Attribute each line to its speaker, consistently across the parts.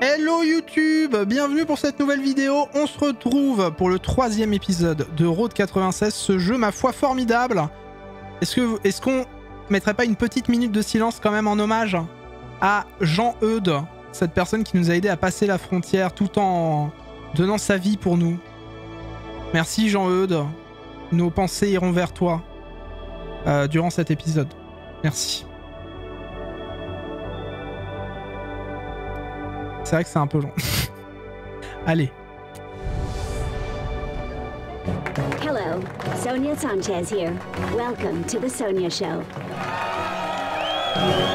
Speaker 1: Hello YouTube, bienvenue pour cette nouvelle vidéo. On se retrouve pour le 3e épisode de Road 96, ce jeu ma foi formidable. Est-ce qu'on mettrait pas une petite minute de silence quand même en hommage à Jean-Eudes, cette personne qui nous a aidé à passer la frontière tout en donnant sa vie pour nous. Merci Jean-Eudes, nos pensées iront vers toi durant cet épisode. Merci. C'est vrai que c'est un peu long. Allez.
Speaker 2: Hello, Sonia Sanchez here. Welcome to the Sonia Show.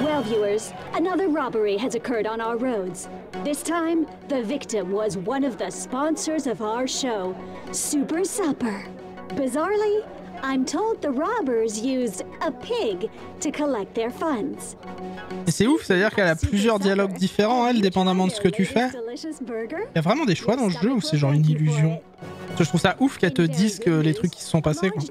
Speaker 2: Well, viewers, another robbery has occurred on our roads. This time, the victim was one of the sponsors of our show, Super Supper. Bizarrely, I'm told the robbers used a pig to collect their funds.
Speaker 1: Et c'est ouf, c'est-à-dire qu'elle a plusieurs dialogues différents, elle, dépendamment de ce que tu fais. Il y a vraiment des choix dans ce jeu ou c'est genre une illusion? Parce que je trouve ça ouf qu'elle te dise que les trucs qui se sont passés, quoi.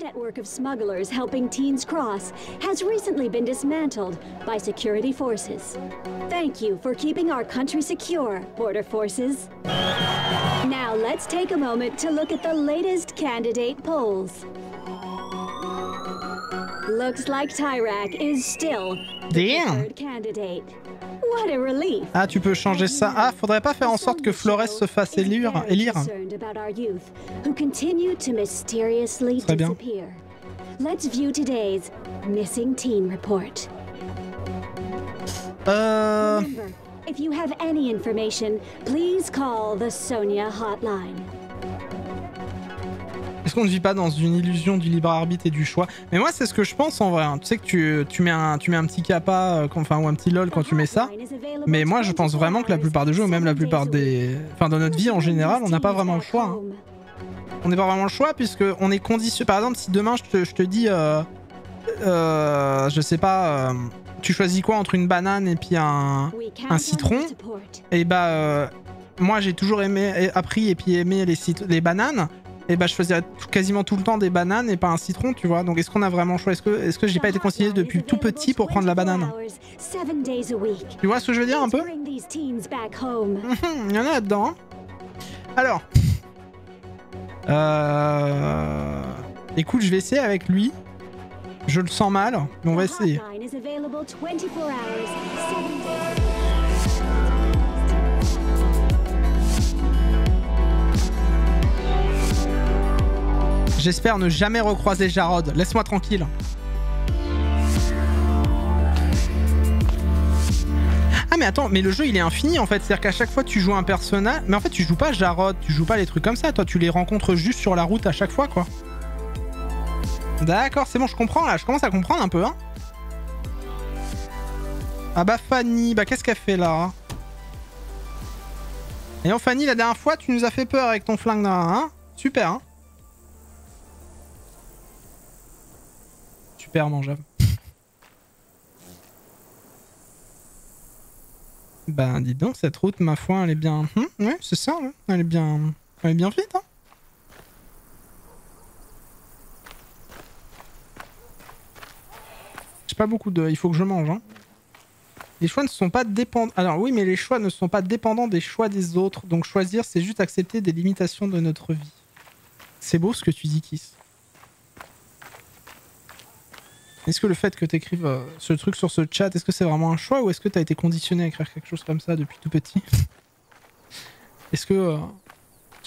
Speaker 2: Now let's take a moment to look at the latest candidate polls. Looks like Tyrak is still the third candidate. What a relief.
Speaker 1: Ah, tu peux changer ça. Ah, faudrait pas faire en sorte que Flores se fasse élire. Très bien.
Speaker 2: Let's view today's missing teen report. Remember, if you have any information, please call the Sonia hotline.
Speaker 1: Est-ce qu'on ne vit pas dans une illusion du libre arbitre et du choix? Mais moi, c'est ce que je pense en vrai. Tu sais que tu mets un petit kappa, enfin, ou un petit lol quand tu mets ça. Mais moi, je pense vraiment que la plupart des jeux, ou même la plupart des... Enfin, dans notre vie en général, on n'a pas vraiment le choix. Hein. On n'a pas vraiment le choix puisque on est conditionné. Par exemple, si demain, je te dis... je sais pas... tu choisis quoi entre une banane et puis un citron? Et bah... moi, j'ai toujours appris et puis aimé les bananes. Et bah je choisirais quasiment tout le temps des bananes et pas un citron, tu vois. Donc est-ce qu'on a vraiment le choix? Est-ce que j'ai pas été conseillé depuis tout petit pour prendre la banane? Tu vois ce que je veux dire un peu? Il y en a là-dedans. Hein. Alors. Écoute, je vais essayer avec lui. Je le sens mal, mais on va essayer. J'espère ne jamais recroiser Jarod. Laisse-moi tranquille. Ah mais attends, mais le jeu il est infini en fait. C'est-à-dire qu'à chaque fois tu joues un personnage... Mais en fait tu joues pas Jarod, tu joues pas les trucs comme ça. Toi tu les rencontres juste sur la route à chaque fois quoi. D'accord, c'est bon, je comprends là. Je commence à comprendre un peu hein. Ah bah Fanny, bah qu'est-ce qu'elle fait là? Et non Fanny, la dernière fois tu nous as fait peur avec ton flingue là, hein. Super hein. Super mangeable. Ben dis donc, cette route, ma foi, elle est bien... ouais, c'est ça, ouais. Elle est bien vite, hein. J'ai pas beaucoup de... Il faut que je mange, hein. Les choix ne sont pas dépendants... Alors oui, mais les choix ne sont pas dépendants des choix des autres. Donc choisir, c'est juste accepter des limitations de notre vie. C'est beau ce que tu dis, Kiss. Est-ce que le fait que tu écrives ce truc sur ce chat, est-ce que c'est vraiment un choix ou est-ce que tu as été conditionné à écrire quelque chose comme ça depuis tout petit? Est-ce que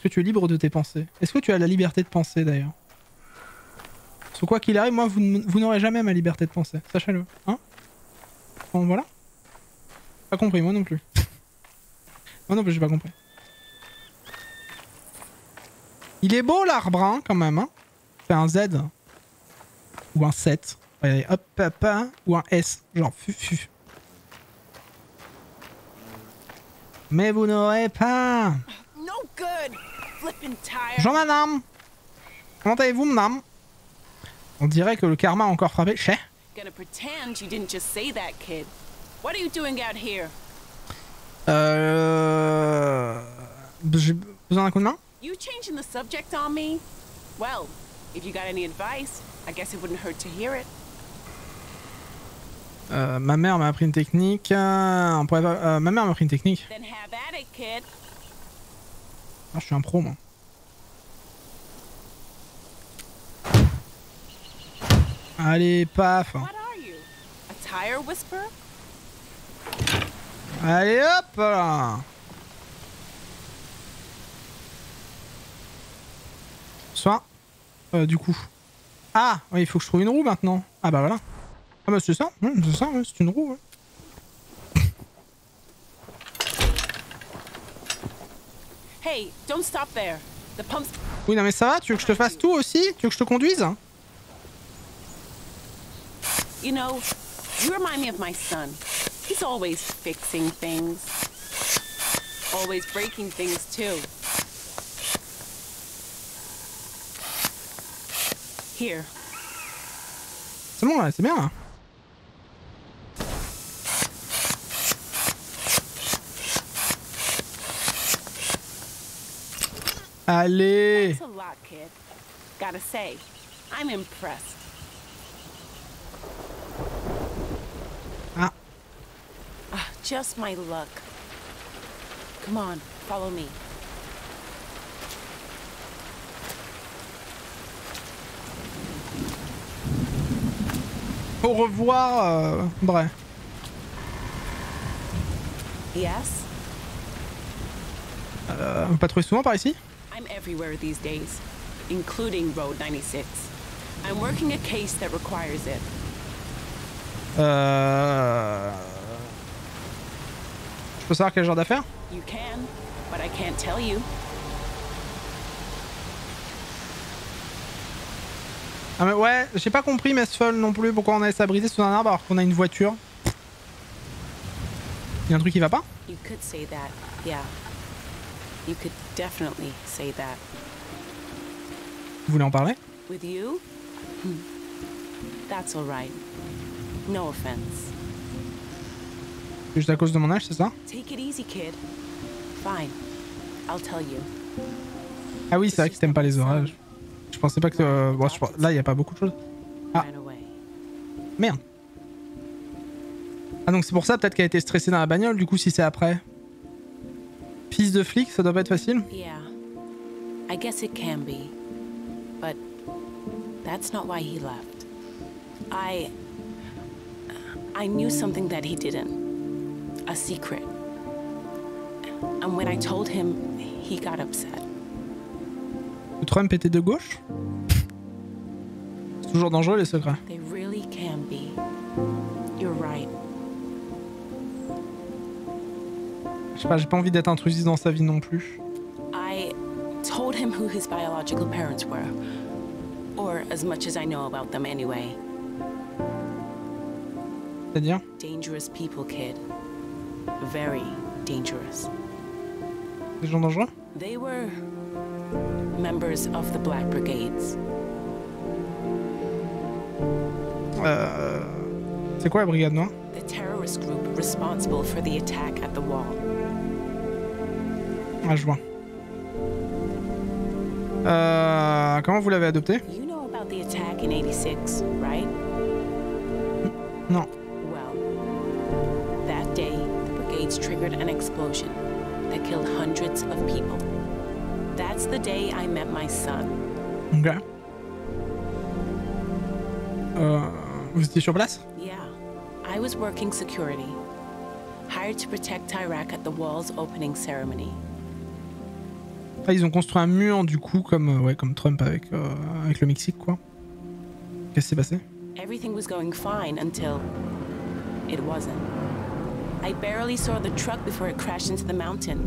Speaker 1: tu es libre de tes pensées? Est-ce que tu as la liberté de penser d'ailleurs? Parce que quoi qu'il arrive, moi, vous n'aurez jamais ma liberté de penser. Sachez-le. Hein? Bon, voilà. Pas compris, moi non plus. Moi non plus, j'ai pas compris. Il est beau l'arbre, hein, quand même. Hein? Fait un Z. Ou un 7. Allez, hop, hop, ou un S, genre fufu. Mais vous n'aurez pas. Bonjour madame. Comment allez-vous madame? On dirait que le karma a encore frappé. J'ai besoin d'un coup de main? Ma mère m'a appris une technique. Ma mère m'a appris une technique.
Speaker 3: Then have at it, kid.
Speaker 1: Ah, je suis un pro, moi. Allez, paf.
Speaker 3: What are you? A tire whisperer?
Speaker 1: Allez, hop là. Soit. Du coup. Ah, oui, il faut que je trouve une roue maintenant. Ah bah voilà. Ah bah c'est ça, ouais, c'est une roue. Ouais.
Speaker 3: Hey, don't stop there. The pump's...
Speaker 1: Oui, non mais ça va, tu veux que je te fasse tout aussi? Tu veux que je te conduise?
Speaker 3: You know, you remind me of my son. He's always fixing things. Always breaking things, too. Here.
Speaker 1: C'est bon là, c'est bien là. Allez.
Speaker 3: Thanks a lot, kid. Gotta say, I'm impressed.
Speaker 1: Ah.
Speaker 3: Just my luck. Come on, follow me.
Speaker 1: Au revoir, bref.
Speaker 3: Yes?
Speaker 1: Vous patrouillez souvent par ici?
Speaker 3: I'm everywhere these days, including Road 96. I'm working a case that requires it.
Speaker 1: Je peux savoir quel genre d'affaire?
Speaker 3: You can, but I can't tell you.
Speaker 1: Ah mais ouais, j'ai pas compris Messfall non plus pourquoi on a laissé ça briser sous un arbre alors qu'on a une voiture. Il y a un truc qui va pas?
Speaker 3: You could say that, yeah. You could definitely say that.
Speaker 1: Vous voulez en parler?
Speaker 3: With you? That's alright. No offense.
Speaker 1: Juste à cause de mon âge, c'est ça?
Speaker 3: Take it easy, kid. Fine. I'll tell you.
Speaker 1: Ah oui, c'est vrai que t'aimes pas les orages. Je pensais pas que... bon, là, il y a pas beaucoup de choses. Ah.
Speaker 3: Ran away.
Speaker 1: Merde. Ah donc c'est pour ça peut-être qu'elle a été stressée dans la bagnole, du coup si c'est après. Fils de flic, ça doit pas être facile.
Speaker 3: Yeah. I guess it can be. But that's not why he left. I knew something that he didn't. A secret. And when I told him, he got upset.
Speaker 1: Trump était de gauche? C'est toujours dangereux les secrets.
Speaker 3: They really can be. You're right.
Speaker 1: Je sais pas, j'ai pas envie d'être intrusif dans sa vie non plus.
Speaker 3: I told him who his biological parents were. Or as much as I know about them anyway.
Speaker 1: C'est-à-dire?
Speaker 3: Dangerous people, kid. Very dangerous.
Speaker 1: Des gens dangereux?
Speaker 3: They were members of the Black Brigades.
Speaker 1: C'est quoi la brigade noire?
Speaker 3: The terrorist group responsible for the attack at the wall.
Speaker 1: Ah, je vois. Comment vous l'avez adopté?
Speaker 3: You know about the attack in 86, right?
Speaker 1: Non.
Speaker 3: Well, that day, the brigades triggered an explosion that killed hundreds of people. That's the day I met my son.
Speaker 1: Ok. Vous étiez sur place?
Speaker 3: Yeah, I was working security, hired to protect Tyrak at the wall's opening ceremony.
Speaker 1: Ah, ils ont construit un mur du coup comme, ouais, comme Trump avec le Mexique quoi. Qu'est-ce qui s'est passé?
Speaker 3: Everything was going fine until it wasn't. I barely saw the truck before it crashed into the mountain.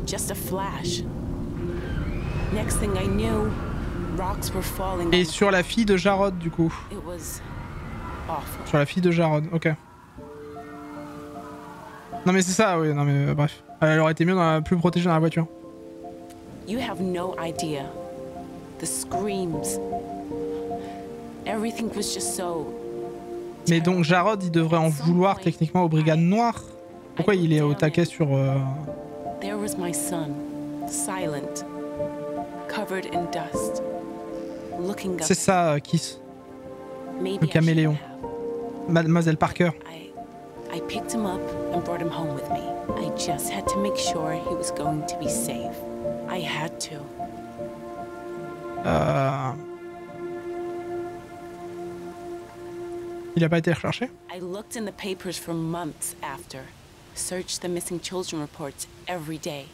Speaker 3: Just a flash. Next thing I knew, rocks were falling.
Speaker 1: Et sur la fille de Jarod du coup.
Speaker 3: It was awful.
Speaker 1: Sur la fille de Jarod, ok. Non mais c'est ça, oui, non mais bref. Elle aurait été mieux plus protégée dans la voiture.
Speaker 3: You have no idea. The screams. Everything was just so...
Speaker 1: Mais donc Jarod, il devrait en vouloir techniquement aux brigades noires. Pourquoi il est au taquet sur...
Speaker 3: There was my son, silent, covered in dust, looking up.
Speaker 1: C'est ça, Kiss.
Speaker 3: Maybe
Speaker 1: le caméléon.
Speaker 3: I should have.
Speaker 1: Mademoiselle Parker.
Speaker 3: I picked him up and brought him home with me. I just had to make sure he was going to be safe. I had to.
Speaker 1: Il a pas été recherché?
Speaker 3: I looked in the papers for months after. Searched the missing children reports every day.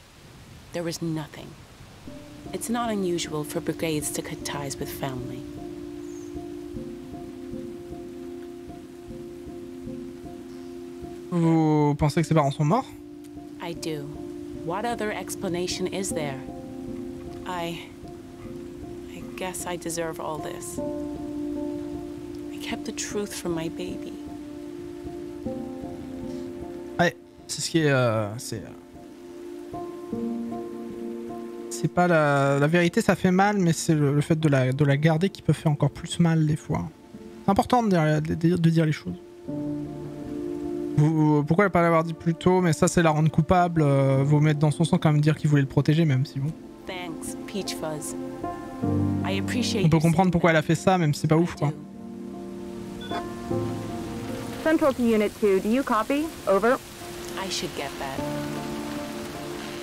Speaker 3: There was nothing. It's not unusual for brigades to cut ties with family.
Speaker 1: Vous pensez que ses parents sont morts?
Speaker 3: I do. What other explanation is there? I guess I deserve all this. I kept the truth from my baby.
Speaker 1: Ouais, c'est ce qui est... c'est pas la vérité, ça fait mal, mais c'est le fait de la garder qui peut faire encore plus mal des fois. C'est important de dire les choses. Pourquoi ne pas l'avoir dit plus tôt? Mais ça, c'est la rendre coupable. Vous mettre dans son sang quand même dire qu'il voulait le protéger, même si bon.
Speaker 3: Thanks, Peach Fuzz. I appreciate.
Speaker 1: On peut comprendre pourquoi elle a fait ça, même si c'est pas ouf, quoi.
Speaker 4: Central to Unit 2, do you copy? Over.
Speaker 3: I should get that.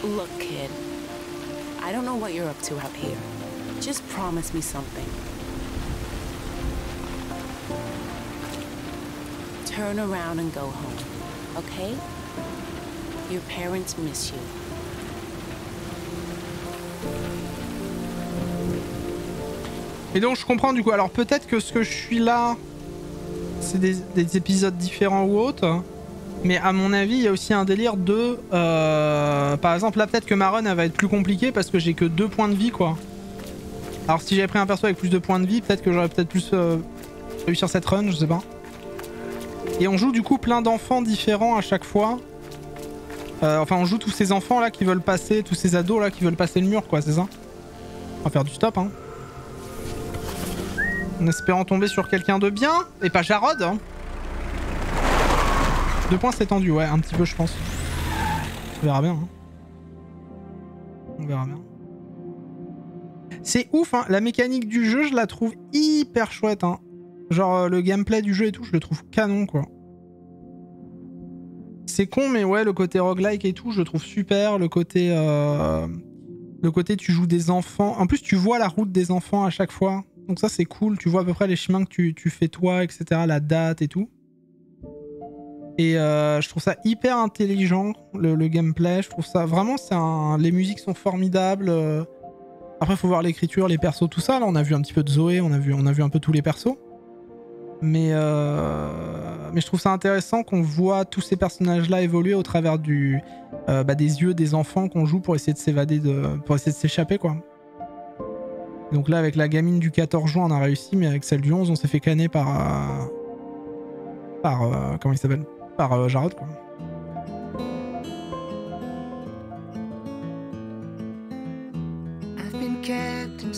Speaker 3: Look, kid. I don't know what you're up to out here. Just promise me something. Turn around and go home, okay? Your parents miss you.
Speaker 1: Et donc je comprends du coup. Alors peut-être que ce que je suis là, c'est des épisodes différents ou autres. Mais à mon avis, il y a aussi un délire de... par exemple, là peut-être que ma run elle va être plus compliquée parce que j'ai que 2 points de vie, quoi. Alors si j'avais pris un perso avec plus de points de vie, peut-être que j'aurais peut-être plus réussir cette run, je sais pas. Et on joue du coup plein d'enfants différents à chaque fois. Enfin on joue tous ces enfants là qui veulent passer, tous ces ados là qui veulent passer le mur, quoi, c'est ça? On va faire du stop, hein. En espérant tomber sur quelqu'un de bien, et pas Jarod, hein. 2 points c'est tendu, ouais, un petit peu je pense. On verra bien, hein. On verra bien. C'est ouf, hein. La mécanique du jeu, je la trouve hyper chouette, hein. Genre le gameplay du jeu et tout, je le trouve canon, quoi. C'est con, mais ouais, le côté roguelike et tout, je le trouve super. Le côté tu joues des enfants. En plus, tu vois la route des enfants à chaque fois. Donc ça, c'est cool. Tu vois à peu près les chemins que tu fais toi, etc. La date et tout. Et je trouve ça hyper intelligent, le gameplay. Je trouve ça vraiment, les musiques sont formidables. Après, il faut voir l'écriture, les persos, tout ça. Là, on a vu un petit peu de Zoé, on a vu un peu tous les persos. Mais je trouve ça intéressant qu'on voit tous ces personnages-là évoluer au travers des yeux des enfants qu'on joue pour essayer de s'évader, pour essayer de s'échapper, quoi. Donc là, avec la gamine du 14 juin, on a réussi, mais avec celle du 11, on s'est fait canner par comment il s'appelle? Par Jarod, quoi.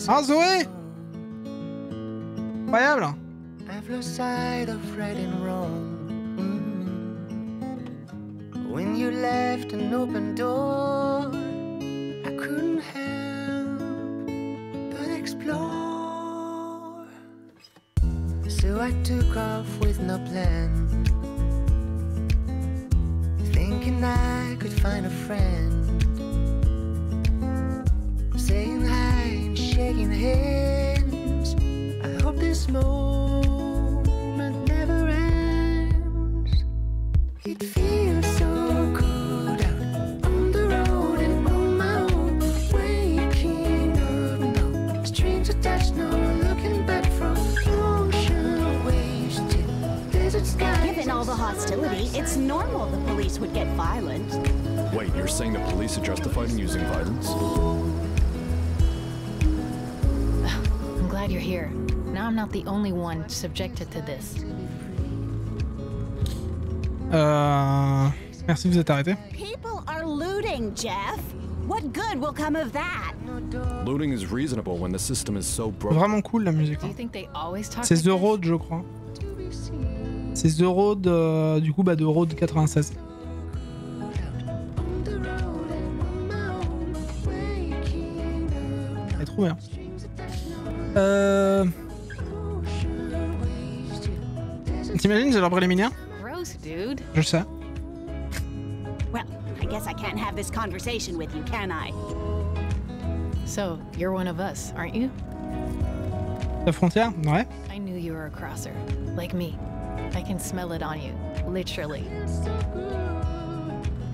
Speaker 1: Ah, Zoé! Incroyable!
Speaker 5: I've lost sight of right and wrong. When you left an open door, I couldn't help but explore. So I took off with no plan, thinking I could find a friend, saying hi and shaking hands. I hope this moment never ends. It feels so good out on the road and on my own, waking up now. Strange to touch, no looking back from ocean waves to desert skies.
Speaker 2: Given all the hostility, it's normal the police would get violent.
Speaker 6: Wait, you're saying the police are justified in using violence?
Speaker 7: I'm glad you're here. Now I'm not the only one subjected to this.
Speaker 1: Merci, vous êtes arrêté.
Speaker 2: People are looting, Jeff. What good will come of that?
Speaker 6: Looting is reasonable when the system is so broken.
Speaker 1: Vraiment cool la musique.
Speaker 7: Do you think they always talk
Speaker 1: C'est
Speaker 7: like
Speaker 1: The
Speaker 7: this?
Speaker 1: Road, je crois. C'est The Road, du coup, de Road 96. Elle est trop bien. T'imagines, j'ai leur préliminaire?
Speaker 7: Gross, dude.
Speaker 1: Je sais.
Speaker 8: Well, I guess I can't have this conversation with you, can I?
Speaker 7: So, you're one of us, aren't you?
Speaker 1: La frontière? Ouais.
Speaker 7: I knew you were a crosser. Like me. I can smell it on you. Literally.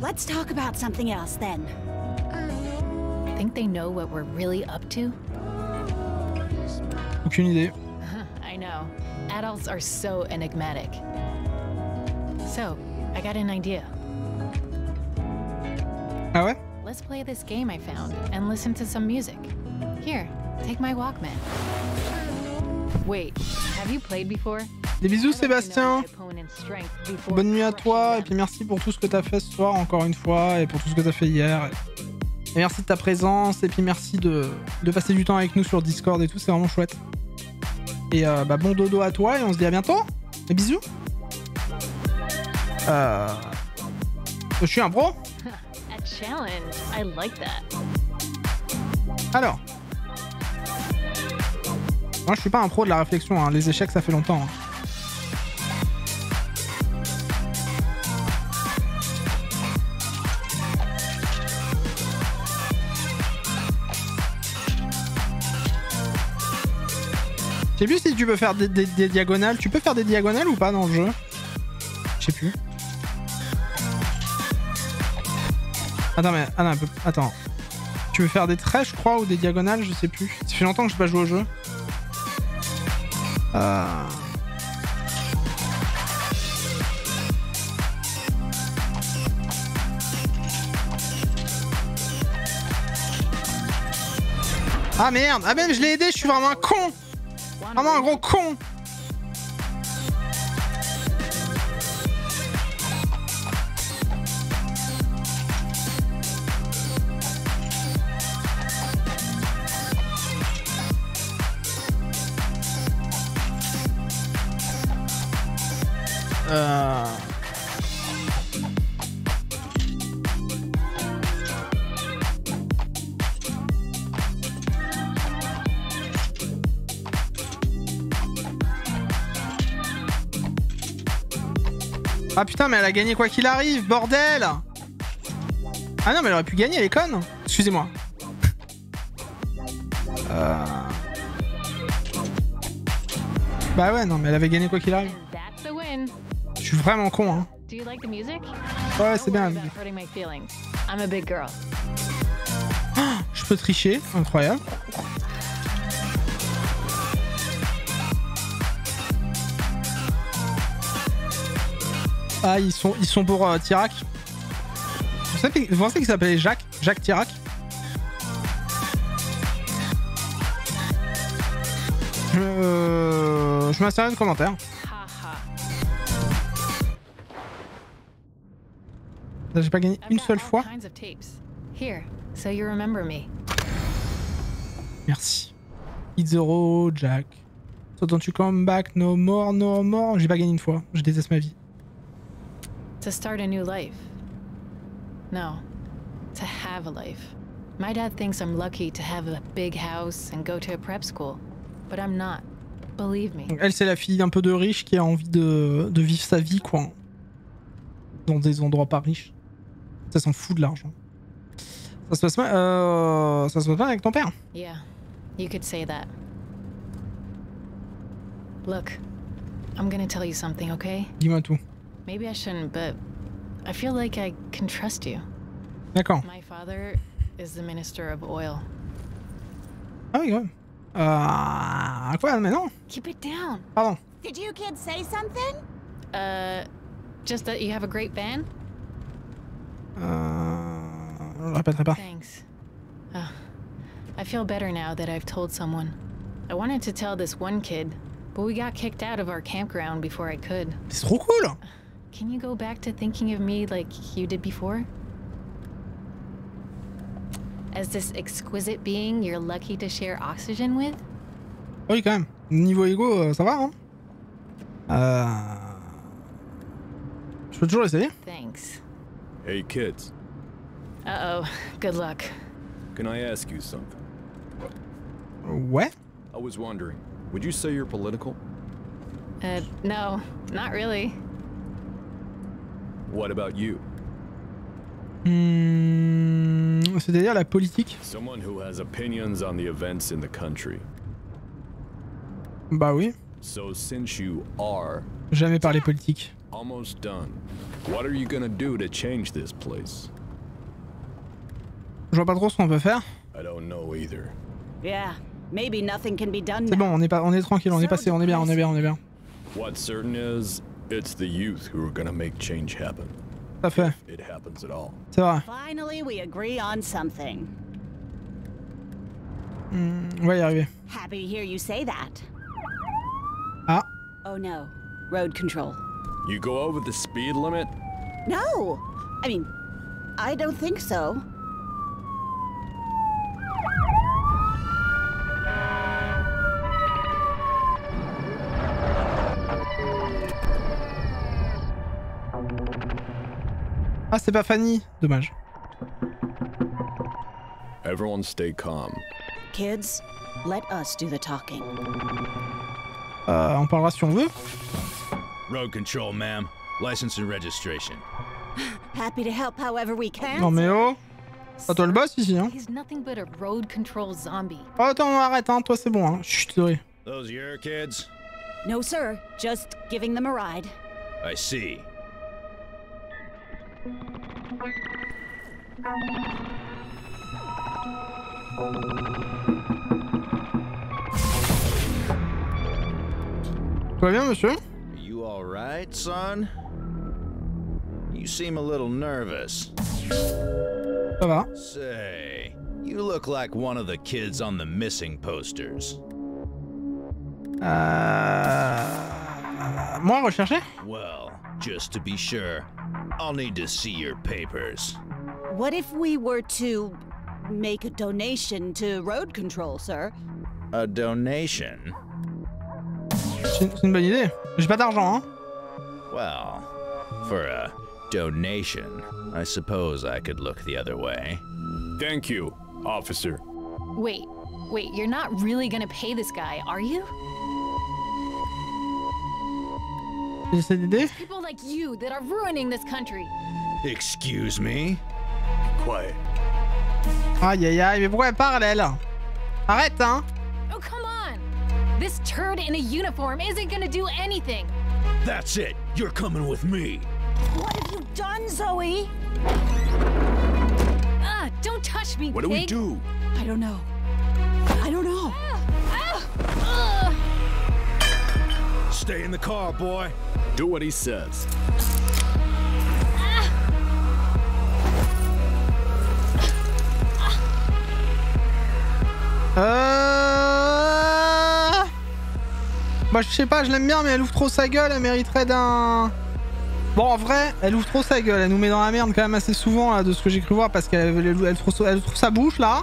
Speaker 8: Let's talk about something else then.
Speaker 7: Think they know what we're really up to?
Speaker 1: Aucune idée.
Speaker 7: I know. Adults are so enigmatic. So, I got an idea.
Speaker 1: Ah ouais?
Speaker 7: Let's play this game I found and listen to some music. Here, take my Walkman. Wait, have you played before?
Speaker 1: Des bisous Sébastien. Bonne nuit à toi et puis merci pour tout ce que t'as fait ce soir encore une fois et pour tout ce que t'as fait hier. Et merci de ta présence et puis merci de passer du temps avec nous sur Discord et tout, c'est vraiment chouette. Et bah bon dodo à toi et on se dit à bientôt. Et bisous. Je suis un pro.
Speaker 7: A challenge. I like that.
Speaker 1: Alors. Moi je suis pas un pro de la réflexion, hein. Les échecs ça fait longtemps. Hein. Je sais plus si tu peux faire des diagonales. Tu peux faire des diagonales ou pas dans le jeu? Je sais plus. Attends. Tu veux faire des traits, je crois, ou des diagonales? Je sais plus. Ça fait longtemps que je n'ai pas joué au jeu. Ah merde! Ah ben je l'ai aidé, je suis vraiment un con! Vraiment un gros con! Ah putain, mais elle a gagné quoi qu'il arrive, bordel! Ah non, mais elle aurait pu gagner, elle est conne! Excusez-moi. Bah ouais, non, mais elle avait gagné quoi qu'il arrive. Je suis vraiment con, hein. Ouais, c'est bien. Oh, je peux tricher, incroyable. Ah, ils sont pour Tirac. Vous pensez qu'il s'appelait Jacques Tirac? Je m'insère un commentaire. J'ai pas gagné une seule fois. Merci. It's zero, Jack. So don't you come back no more, no more. J'ai pas gagné une fois. Je déteste ma vie.
Speaker 7: To start a new life. No, to have a life. My dad thinks I'm lucky to have a big house and go to a prep school, but I'm not. Believe me.
Speaker 1: Donc elle, c'est la fille un peu de riche qui a envie de vivre sa vie, quoi. Dans des endroits pas riches. Ça s'en fout de l'argent. Ça se passe pas avec ton père?
Speaker 7: Yeah, you could say that. Look, I'm gonna tell you something, okay?
Speaker 1: Dis-moi tout.
Speaker 7: Maybe I shouldn't, but I feel like I can trust you.
Speaker 1: D'accord.
Speaker 7: My father is the minister of oil.
Speaker 1: Ah oui, ouais. Quoi, mais non?
Speaker 7: Keep it down.
Speaker 1: Pardon.
Speaker 8: Did you kids say something?
Speaker 7: Just that you have a great van?
Speaker 1: Je répéterai pas.
Speaker 7: Thanks. I feel better now that I've told someone. I wanted to tell this one kid, but we got kicked out of our campground before I could.
Speaker 1: C'est trop cool!
Speaker 7: Can you go back to thinking of me like you did before? As this exquisite being you're lucky to share oxygen with?
Speaker 1: Oui, quand même. Niveau ego, ça va, hein? Je peux toujours essayer.
Speaker 7: Thanks.
Speaker 6: Hey, kids.
Speaker 7: Uh-oh. Good luck.
Speaker 6: Can I ask you something?
Speaker 1: Ouais?
Speaker 6: I was wondering, would you say you're political?
Speaker 7: No, not really.
Speaker 6: What about you?
Speaker 1: C'est-à-dire la politique?
Speaker 6: Someone who has opinions on the events in the country.
Speaker 1: Bah oui.
Speaker 6: So since you are
Speaker 1: Jamais parler politique.
Speaker 6: almost done, what are you gonna do to change this place?
Speaker 1: Je vois pas trop ce qu'on peut faire.
Speaker 6: I don't know either.
Speaker 8: Yeah, maybe nothing can be done
Speaker 1: C'est
Speaker 8: now.
Speaker 1: bon, on est tranquille, on est passé, on est bien, on est bien, on est bien.
Speaker 6: What's certain is, it's the youth who are gonna make change happen.
Speaker 1: Ça fait,
Speaker 6: It happens at all.
Speaker 1: c'est vrai.
Speaker 8: Finally, we agree on something.
Speaker 1: On va y arriver.
Speaker 8: Happy to hear you say that.
Speaker 1: Ah,
Speaker 8: Oh no, road control.
Speaker 6: You go over the speed limit?
Speaker 8: No! I mean, I don't think so.
Speaker 1: ah c'est pas Fanny. Dommage.
Speaker 6: Everyone stay calm.
Speaker 8: Kids, let us do the talking.
Speaker 1: On parlera si on veut.
Speaker 9: Road control, ma'am. License and registration.
Speaker 8: Happy to help however we can.
Speaker 1: Non mais oh. Pas toi le boss ici hein.
Speaker 7: He's nothing but a road control zombie.
Speaker 1: Oh attends, arrête hein, toi c'est bon hein. Chut, désolé.
Speaker 9: Those your kids?
Speaker 8: No, sir. Just giving them a ride.
Speaker 9: I see.
Speaker 1: Tout va bien monsieur?
Speaker 9: Are you all right, son? You seem a little nervous.
Speaker 1: Ça va.
Speaker 9: Say, you look like one of the kids on the missing posters.
Speaker 1: Moi recherché?
Speaker 9: Well, just to be sure, I'll need to see your papers.
Speaker 8: What if we were to make a donation to road control, sir?
Speaker 9: A donation?
Speaker 1: C'est une bonne idée. J'ai pas d'argent hein.
Speaker 9: Well, for a donation, I suppose I could look the other way.
Speaker 6: Thank you, officer.
Speaker 7: Wait, you're not really gonna pay this guy, are you?
Speaker 1: J'essaie d'aider.
Speaker 7: People like you that are ruining this country.
Speaker 9: Excuse me?
Speaker 6: Quiet.
Speaker 1: Aïe aïe aïe, mais pourquoi elle parle elle? Arrête hein.
Speaker 7: Oh, come on! This turd in a uniform isn't gonna do anything.
Speaker 9: That's it! You're coming with me!
Speaker 8: What have you done, Zoe?
Speaker 7: Don't touch me,
Speaker 6: What do we
Speaker 7: pig.
Speaker 6: do?
Speaker 8: I don't know. I don't know.
Speaker 9: Stay in the car, boy!
Speaker 6: Do what he says.
Speaker 1: Bah je sais pas, je l'aime bien mais elle ouvre trop sa gueule, elle mériterait d'un... Bon en vrai, elle ouvre trop sa gueule, elle nous met dans la merde quand même assez souvent là, de ce que j'ai cru voir parce qu'elle trouve sa bouche là.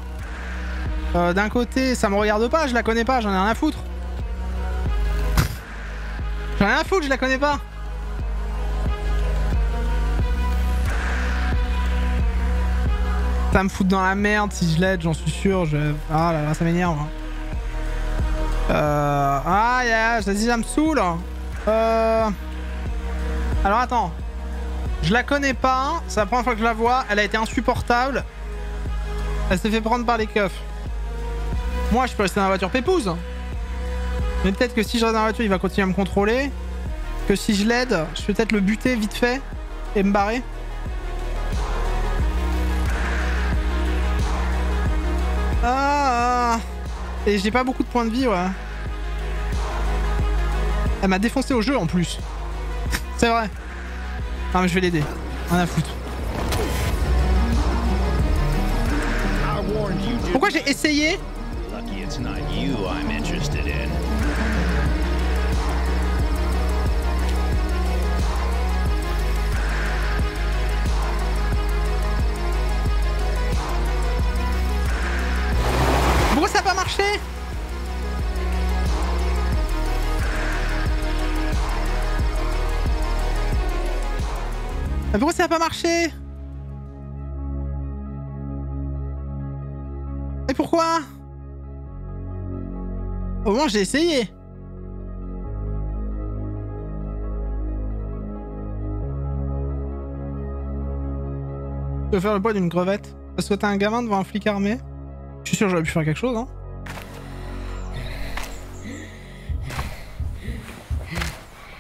Speaker 1: D'un côté, ça me regarde pas, je la connais pas, j'en ai rien à foutre. J'en ai rien à foutre, je la connais pas. Ça me fout dans la merde si je l'aide, j'en suis sûr. Ah là là, ça m'énerve. Aïe aïe, vas-y, ça me saoule. Alors attends. Je la connais pas, c'est la première fois que je la vois, elle a été insupportable. Elle s'est fait prendre par les keufs. Moi, je peux rester dans la voiture pépouze. Mais peut-être que si je reste dans la voiture, il va continuer à me contrôler. Que si je l'aide, je peux peut-être le buter vite fait et me barrer. Ah, et j'ai pas beaucoup de points de vie, ouais. Elle m'a défoncé au jeu en plus. C'est vrai. Non mais je vais l'aider. Rien à foutre. Pourquoi j'ai essayé?
Speaker 9: Lucky it's not you I'm interested in.
Speaker 1: Pourquoi ça a pas marché? Mais pourquoi ça a pas marché? Et pourquoi? Au moins j'ai essayé. Tu veux faire le poids d'une crevette? Parce que t'es un gamin devant un flic armé? Je suis sûr que j'aurais pu faire quelque chose, hein.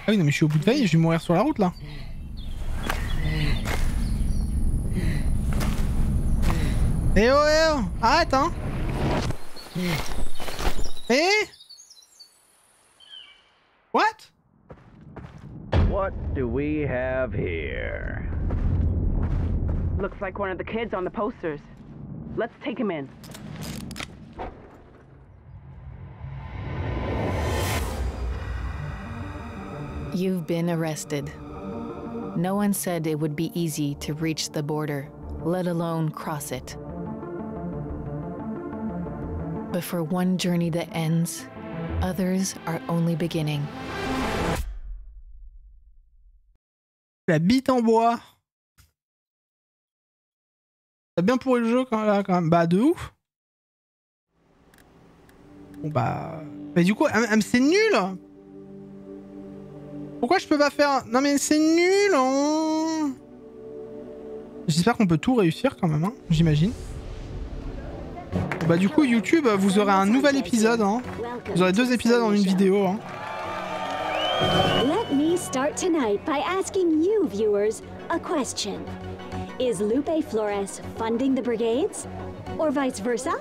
Speaker 1: Ah oui, non mais je suis au bout de veille, je vais mourir sur la route là. Eh oh, eh oh, arrête hein. Eh? What?
Speaker 9: What do we have here?
Speaker 3: Looks like one of the kids on the posters. Let's take him in.
Speaker 7: You've been arrested. No one said it would be easy to reach the border, let alone cross it. But for one journey that ends, others are only beginning.
Speaker 1: La bite en bois. T'as bien pourri le jeu quand même. Bah de ouf. Bon bah... Mais du coup, c'est nul. Pourquoi je peux pas faire... Non mais c'est nul hein. J'espère qu'on peut tout réussir quand même, hein, j'imagine. Bah du coup YouTube, vous aurez un nouvel épisode, hein. Vous aurez 2 épisodes en une vidéo, hein.
Speaker 2: Let me start tonight by asking you, viewers, a question. Is Lupe Flores funding the brigades? Or vice versa?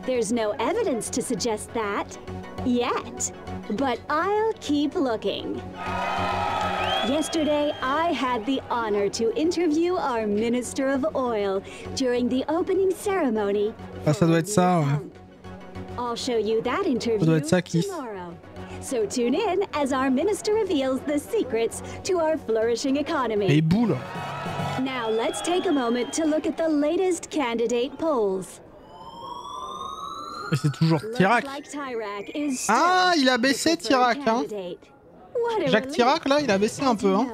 Speaker 2: There's no evidence to suggest that yet, but I'll keep looking. Yesterday, I had the honor to interview our Minister of Oil during the opening ceremony.
Speaker 1: Ah, ça doit être ça, ouais.
Speaker 2: I'll show you that interview
Speaker 1: Ça doit être ça, Kiss.
Speaker 2: tomorrow. So tune in as our minister reveals the secrets to our flourishing economy.
Speaker 1: Les boules.
Speaker 2: Now let's take a moment to look at the latest candidate polls.
Speaker 1: Et c'est toujours Tirac. Ah, il a baissé Tirac, hein. Jacques Tirac, là, il a baissé un peu, hein.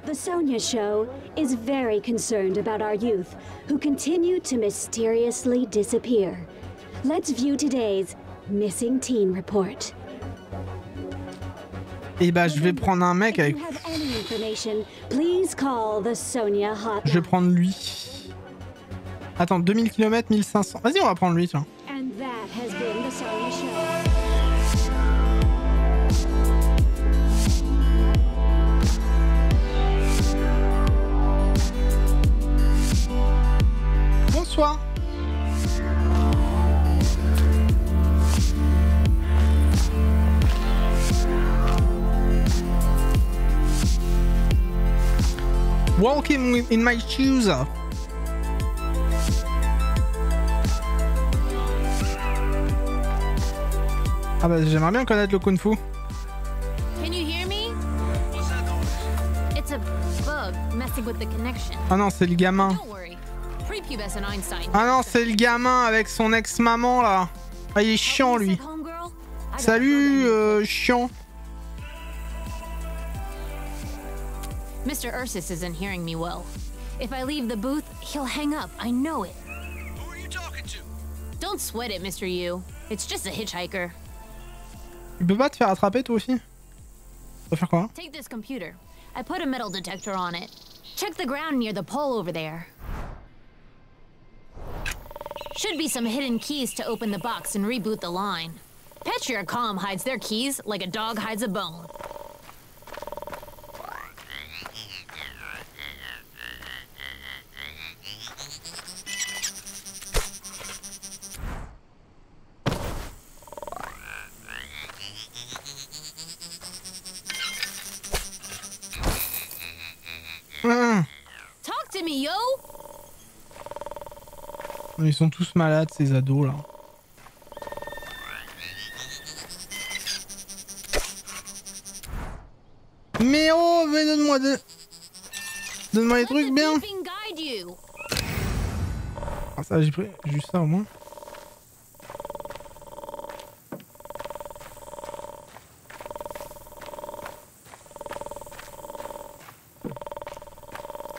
Speaker 2: The Sonia Show is very concerned about our youth who continue to mysteriously disappear. Let's view today's Missing Teen Report.
Speaker 1: Et bah, je vais prendre un mec avec... Je vais prendre lui. Attends, 2000 km, 1500. Vas-y, on va prendre lui, tiens.
Speaker 2: And that has been the Sonia Show.
Speaker 1: Bonsoir. Walking in my shoes. Ah bah j'aimerais bien connaître le kung fu.
Speaker 10: Can you hear me? It's a bug messing with the connection.
Speaker 1: Ah non, c'est le gamin.
Speaker 10: Don't worry. Prepubescent Einstein.
Speaker 1: Ah non, c'est le gamin avec son ex-maman là. Ah, il est chiant lui. Salut, chiant.
Speaker 10: Mr. Ursus isn't hearing me well. If I leave the booth, he'll hang up. I know it.
Speaker 11: Who are you talking to?
Speaker 10: Don't sweat it, Mr. Yu. It's just a hitchhiker.
Speaker 1: Tu peux pas te faire attraper toi aussi? Tu vas faire quoi?
Speaker 10: Take this computer. I put a metal detector on it. Check the ground near the pole over there. Should be some hidden keys to open the box and reboot the line. Petria Calm hides their keys like a dog hides a bone. Talk to me, yo!
Speaker 1: Ils sont tous malades ces ados là. Mais oh, mais donne-moi donne-moi les trucs bien. Ah ça j'ai pris juste ça au moins.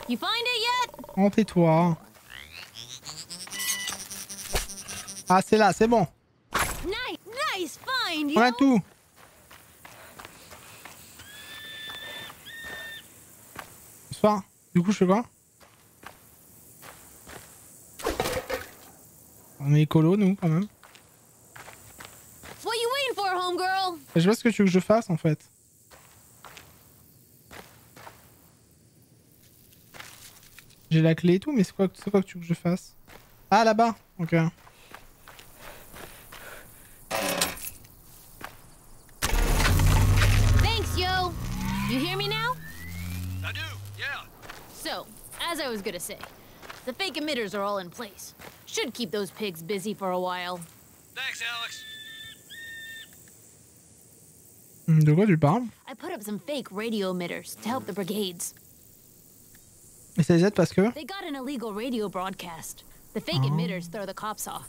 Speaker 10: You find it yet?
Speaker 1: Oh, tais-toi. Ah c'est là, c'est bon.
Speaker 10: Nice find,
Speaker 1: On a
Speaker 10: yo!
Speaker 1: tout. Bonsoir. Du coup je fais quoi? On est écolo, nous, quand même.
Speaker 10: What you waiting for, homegirl?
Speaker 1: Je sais pas ce que tu veux que je fasse, en fait. J'ai la clé et tout, mais c'est quoi que tu veux que je fasse? Ah, là-bas. Ok.
Speaker 10: Thanks, yo. You hear me now?
Speaker 11: I do, yeah.
Speaker 10: So, as I was gonna say, the fake emitters are all in place. Should keep those pigs busy for a while.
Speaker 11: Thanks, Alex.
Speaker 1: De quoi tu parles?
Speaker 10: I put up some fake radio emitters to help the brigades.
Speaker 1: Et ça les aide parce que?
Speaker 10: They got an illegal radio broadcast. The fake emitters throw the cops off.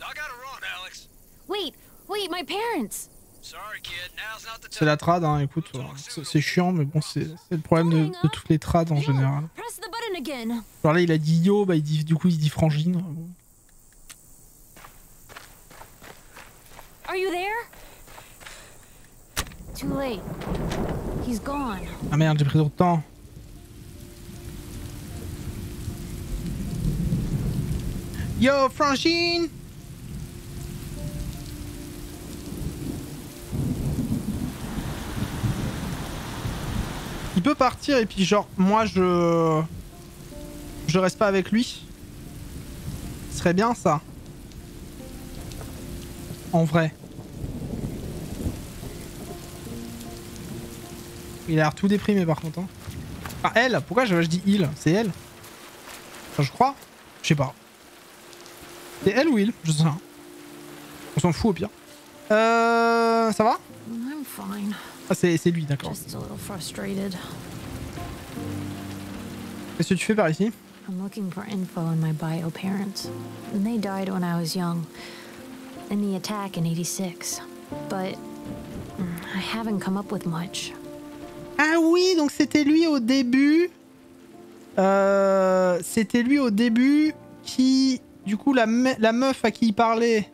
Speaker 11: I got it wrong, Alex.
Speaker 10: Wait, my parents!
Speaker 11: Sorry, kid. Now's not the
Speaker 1: C'est
Speaker 11: time.
Speaker 1: la trad, hein, écoute, c'est chiant, mais bon, c'est le problème de toutes les trades en général.
Speaker 10: Press the button again.
Speaker 1: Genre là, il a dit yo, bah il dit, du coup, il dit frangine. Bon.
Speaker 10: Are you there? Too late. He's gone.
Speaker 1: Ah merde, j'ai pris trop de temps. Yo, frangine! Il peut partir et puis genre moi je reste pas avec lui. Ce serait bien ça. En vrai. Il a l'air tout déprimé par contre. Hein. Ah elle, pourquoi je dis il? C'est elle. Enfin, je crois. Je sais pas. C'est elle ou il? Je sais pas. On s'en fout au pire. Ça va?
Speaker 10: I'm fine.
Speaker 1: Ah c'est lui, d'accord.
Speaker 10: Just a little frustrated.
Speaker 1: Qu'est-ce que tu fais par ici?
Speaker 10: I'm looking for info on my bio parents. And they died when I was young. In the attack in 86. But I haven't come up with much.
Speaker 1: Ah oui, donc c'était lui au début. C'était lui au début qui... Du coup, la meuf à qui il parlait...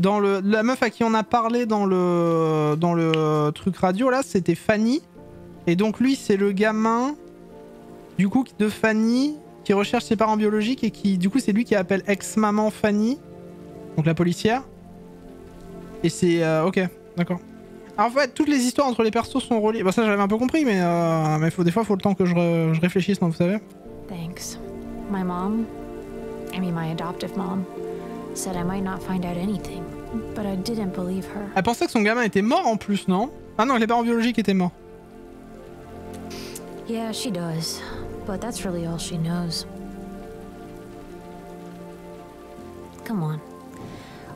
Speaker 1: La meuf à qui on a parlé dans le truc radio, là, c'était Fanny. Et donc lui, c'est le gamin, du coup, de Fanny, qui recherche ses parents biologiques et qui, du coup, c'est lui qui appelle ex-maman Fanny. Donc la policière. Et c'est... ok, d'accord. Alors, en fait, toutes les histoires entre les persos sont reliées. Bah ça, j'avais un peu compris, mais des fois, il faut le temps que je réfléchisse, non, vous savez.
Speaker 10: Thanks. My mom, my adoptive mom, said I might not find out anything, but I didn't believe her.
Speaker 1: Elle pensait que son gamin était mort en plus, non? Ah non, les parents biologiques étaient morts.
Speaker 10: Yeah, she does, but that's really all she knows. Come on,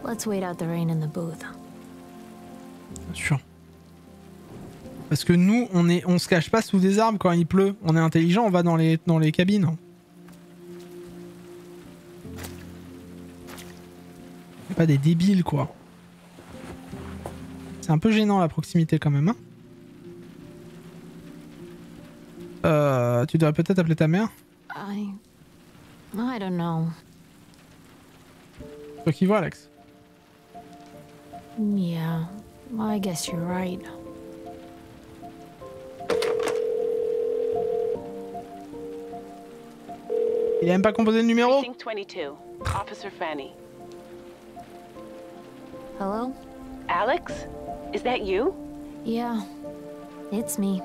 Speaker 10: let's wait out the rain in the booth.
Speaker 1: Bien sûr. Parce que nous, on se cache pas sous des arbres quand il pleut. On est intelligent, on va dans les cabines. On est pas des débiles, quoi. C'est un peu gênant la proximité quand même. Hein. Tu devrais peut-être appeler ta mère.
Speaker 10: I don't know.
Speaker 1: Toi qui vois, Alex.
Speaker 10: Yeah, well, I guess you're right.
Speaker 1: Il a même pas composé le numéro.
Speaker 3: Precinct 22, Officer Fanny.
Speaker 10: Hello?
Speaker 3: Alex? Is that you?
Speaker 10: Yeah, it's me.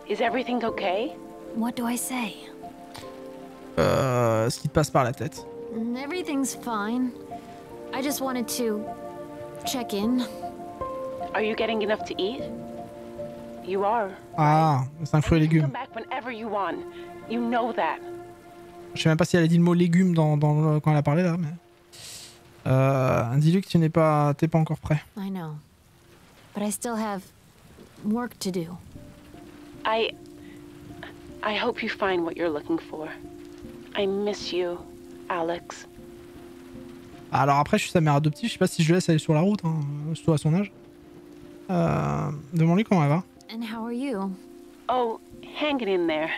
Speaker 3: Is everything okay?
Speaker 10: What do I say?
Speaker 1: Ce qui te passe par la tête.
Speaker 10: Everything's fine. I just wanted to check in.
Speaker 3: Are you getting enough to eat? You are.
Speaker 1: Ah, 5 fruits et légumes.
Speaker 3: Come back whenever you want. You know that.
Speaker 1: Je sais même pas si elle a dit le mot légumes quand elle a parlé là, mais... dis-lui que t'es pas encore prêt.
Speaker 10: I know. But I still have work to do.
Speaker 3: I hope you find what you're looking for. I miss you, Alex.
Speaker 1: Alors après, je suis sa mère adoptive, je sais pas si je laisse aller sur la route, hein, surtout à son âge. Demande-lui comment elle va.
Speaker 10: And how are you?
Speaker 3: Oh, hanging in there.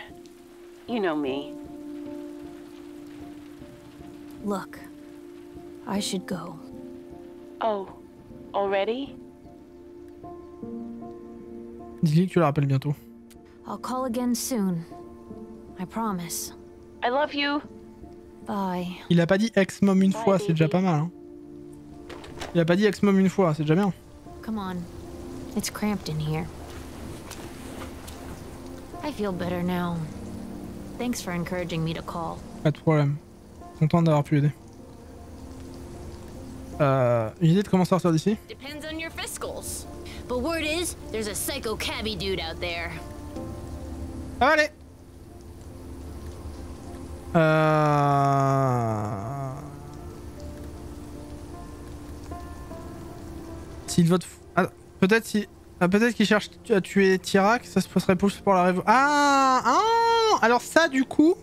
Speaker 3: You know me.
Speaker 10: Look, I should go.
Speaker 3: Oh, already?
Speaker 1: Dis-lui que tu la rappelles bientôt.
Speaker 10: I'll call again soon. I promise.
Speaker 3: I love you.
Speaker 10: Bye.
Speaker 1: Il a pas dit ex-mom une fois, c'est déjà pas mal. Hein. Il a pas dit ex-mom une fois, c'est déjà bien.
Speaker 10: Come on. It's cramped in here. I feel better now. Thanks for encouraging me to call.
Speaker 1: Pas de problème. Content d'avoir pu aider. Une idée de comment sortir d'ici?
Speaker 10: Depends on your fiscals. But word is, there's a psycho cabbie dude out there.
Speaker 1: Allez. S'il vote... Ah, peut-être si... peut-être qu'il cherche à tuer Tyrak, ça se serait plus pour la révolution. Alors ça du coup...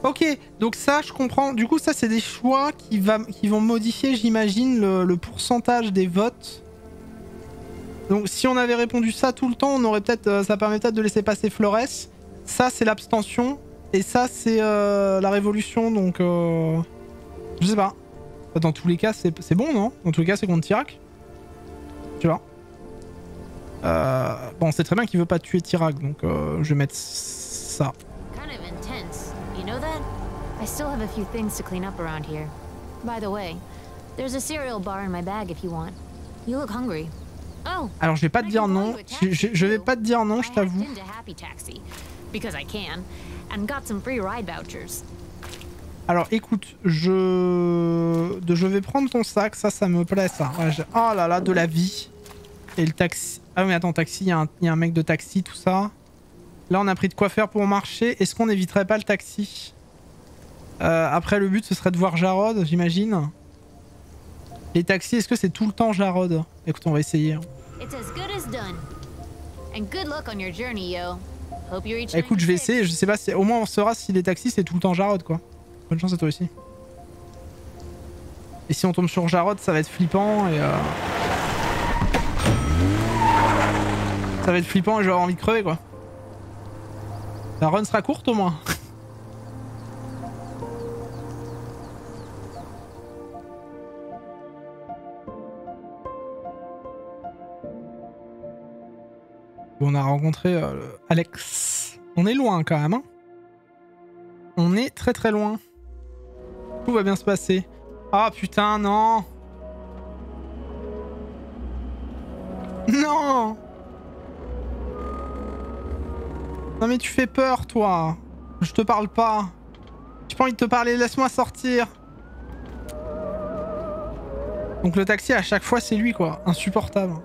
Speaker 1: Ok, donc ça je comprends. Du coup ça c'est des choix qui vont modifier, j'imagine, le pourcentage des votes. Donc si on avait répondu ça tout le temps, on aurait peut-être... ça permet peut-être de laisser passer Flores. Ça c'est l'abstention. Et ça c'est la révolution, donc... je sais pas. Dans tous les cas c'est bon, non? Dans tous les cas c'est contre Tyrak. Tu vois. Bon, on sait très bien qu'il veut pas tuer Tyrak, donc je vais mettre ça.
Speaker 10: Kind of intense. You know that? I still have a few things to clean up around here. By the way, there's a cereal bar in my bag if you want. You look hungry. Oh.
Speaker 1: Alors je vais pas te dire non. Je vais pas te dire non, je t'avoue.
Speaker 10: Because I can, and got some free ride vouchers.
Speaker 1: Alors écoute, je vais prendre ton sac, ça me plaît ça. Ouais, oh là là, de la vie. Et le taxi. Ah mais attends, taxi, il y a un mec de taxi, tout ça. Là on a pris de quoi faire pour marcher. Est-ce qu'on éviterait pas le taxi? Après le but ce serait de voir Jarod, j'imagine. Les taxis, est-ce que c'est tout le temps Jarod? Écoute, on va essayer. Écoute, je vais essayer, je sais pas si... Au moins on saura si les taxis c'est tout le temps Jarod quoi. Bonne chance à toi aussi. Et si on tombe sur Jarod, ça va être flippant et... ça va être flippant et je vais avoir envie de crever quoi. La run sera courte au moins. On a rencontré Alex. On est loin quand même. Hein, on est très très loin. Tout va bien se passer. Ah putain, non. Non. Non mais tu fais peur toi. Je te parle pas. J'ai pas envie de te parler, laisse-moi sortir. Donc le taxi à chaque fois c'est lui quoi. Insupportable.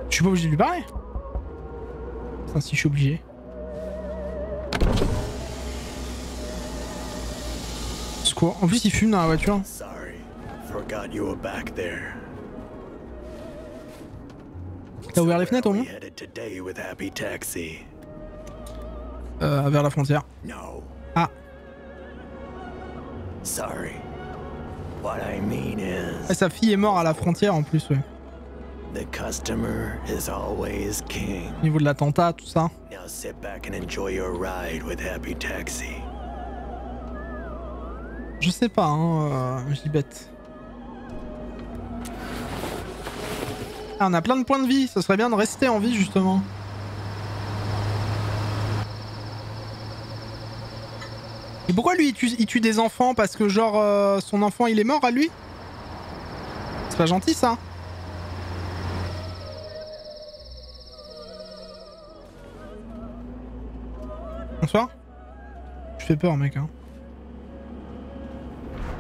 Speaker 1: Je suis pas obligé de lui parler. Enfin si je suis obligé. Secours. En plus il fume dans la voiture. T'as ouvert les fenêtres au moins? Vers la frontière. Ah. Ah, sa fille est morte à la frontière en plus, ouais. Au niveau de l'attentat, tout ça. Je sais pas, hein, j'y bête. Ah, on a plein de points de vie, ça serait bien de rester en vie justement. Et pourquoi lui il tue des enfants? Parce que genre son enfant il est mort à lui? C'est pas gentil ça. Bonsoir. Je fais peur mec hein.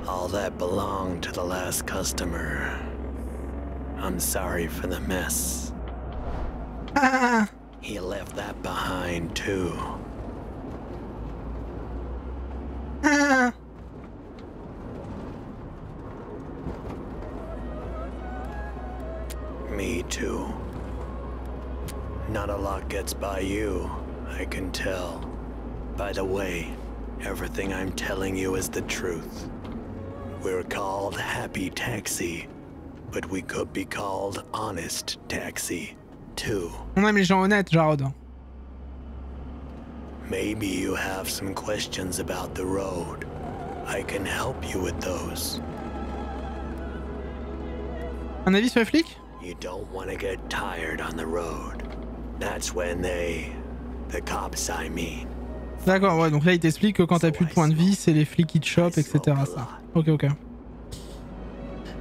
Speaker 12: All that belonged to the last customer. I'm sorry for the mess. He left that behind too. Me too. Not a lot gets by you, I can tell. By the way, everything I'm telling you is the truth. We're called Happy Taxi, but we could be called Honest Taxi, too.
Speaker 1: On aime les gens honnêtes, Jarod.
Speaker 12: Maybe you have some questions about the road. I can help you with those.
Speaker 1: Un avis sur les flics?
Speaker 12: You don't want to get tired on the road. That's when the cops I mean,
Speaker 1: D'accord, ouais, donc là il t'explique que quand t'as plus de points de vie, c'est les flics qui te chopent, etc. Ça. Ok, ok.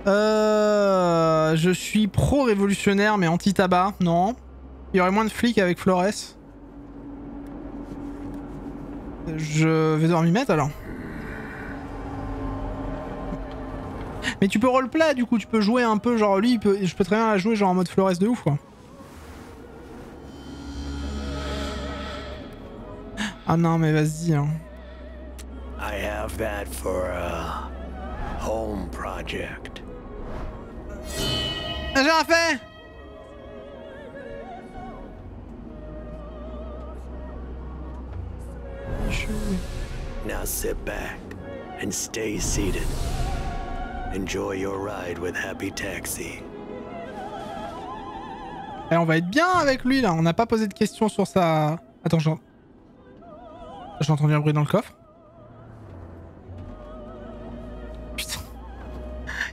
Speaker 1: Je suis pro-révolutionnaire mais anti-tabac, non. Il y aurait moins de flics avec Flores. Je vais devoir m'y mettre alors. Mais tu peux roleplay du coup, tu peux jouer un peu genre lui, je peux très bien la jouer genre en mode Flores de ouf quoi. Ah non mais vas-y hein.
Speaker 12: I have that for a home project.
Speaker 1: J'ai rien fait.
Speaker 12: Now sit back and stay seated. Enjoy your ride with Happy Taxi.
Speaker 1: Et on va être bien avec lui là, on n'a pas posé de questions sur sa... Attends, j'ai entendu un bruit dans le coffre. Putain.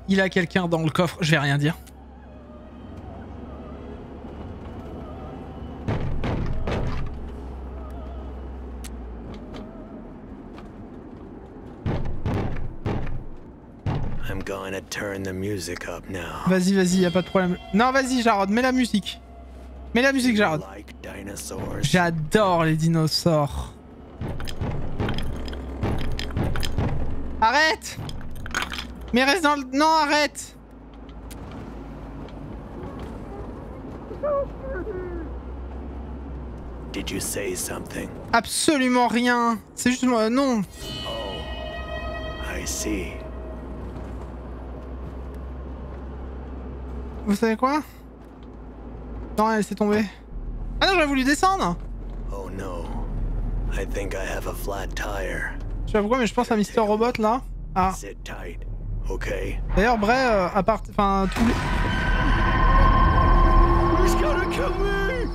Speaker 1: Il a quelqu'un dans le coffre, je vais rien dire.
Speaker 12: I'm gonna turn the music up now.
Speaker 1: Vas-y, vas-y, y a pas de problème. Non, vas-y, Jarod, mets la musique. Mets la musique, Jarod. J'adore les dinosaures. Arrête! Mais reste dans le... Non, arrête!
Speaker 12: Did you say something?
Speaker 1: Absolument rien. C'est juste... non.
Speaker 12: Oh, I see.
Speaker 1: Vous savez quoi? Non, laissez tomber. Ah non, j'aurais voulu descendre.
Speaker 12: Oh no. I think I have a flat tire.
Speaker 1: Je sais pas pourquoi, mais je pense à Mr. Robot là. Ah.
Speaker 12: Sit tight, okay?
Speaker 1: D'ailleurs, Bray, à part... Enfin, tous les...
Speaker 12: He's gonna kill me!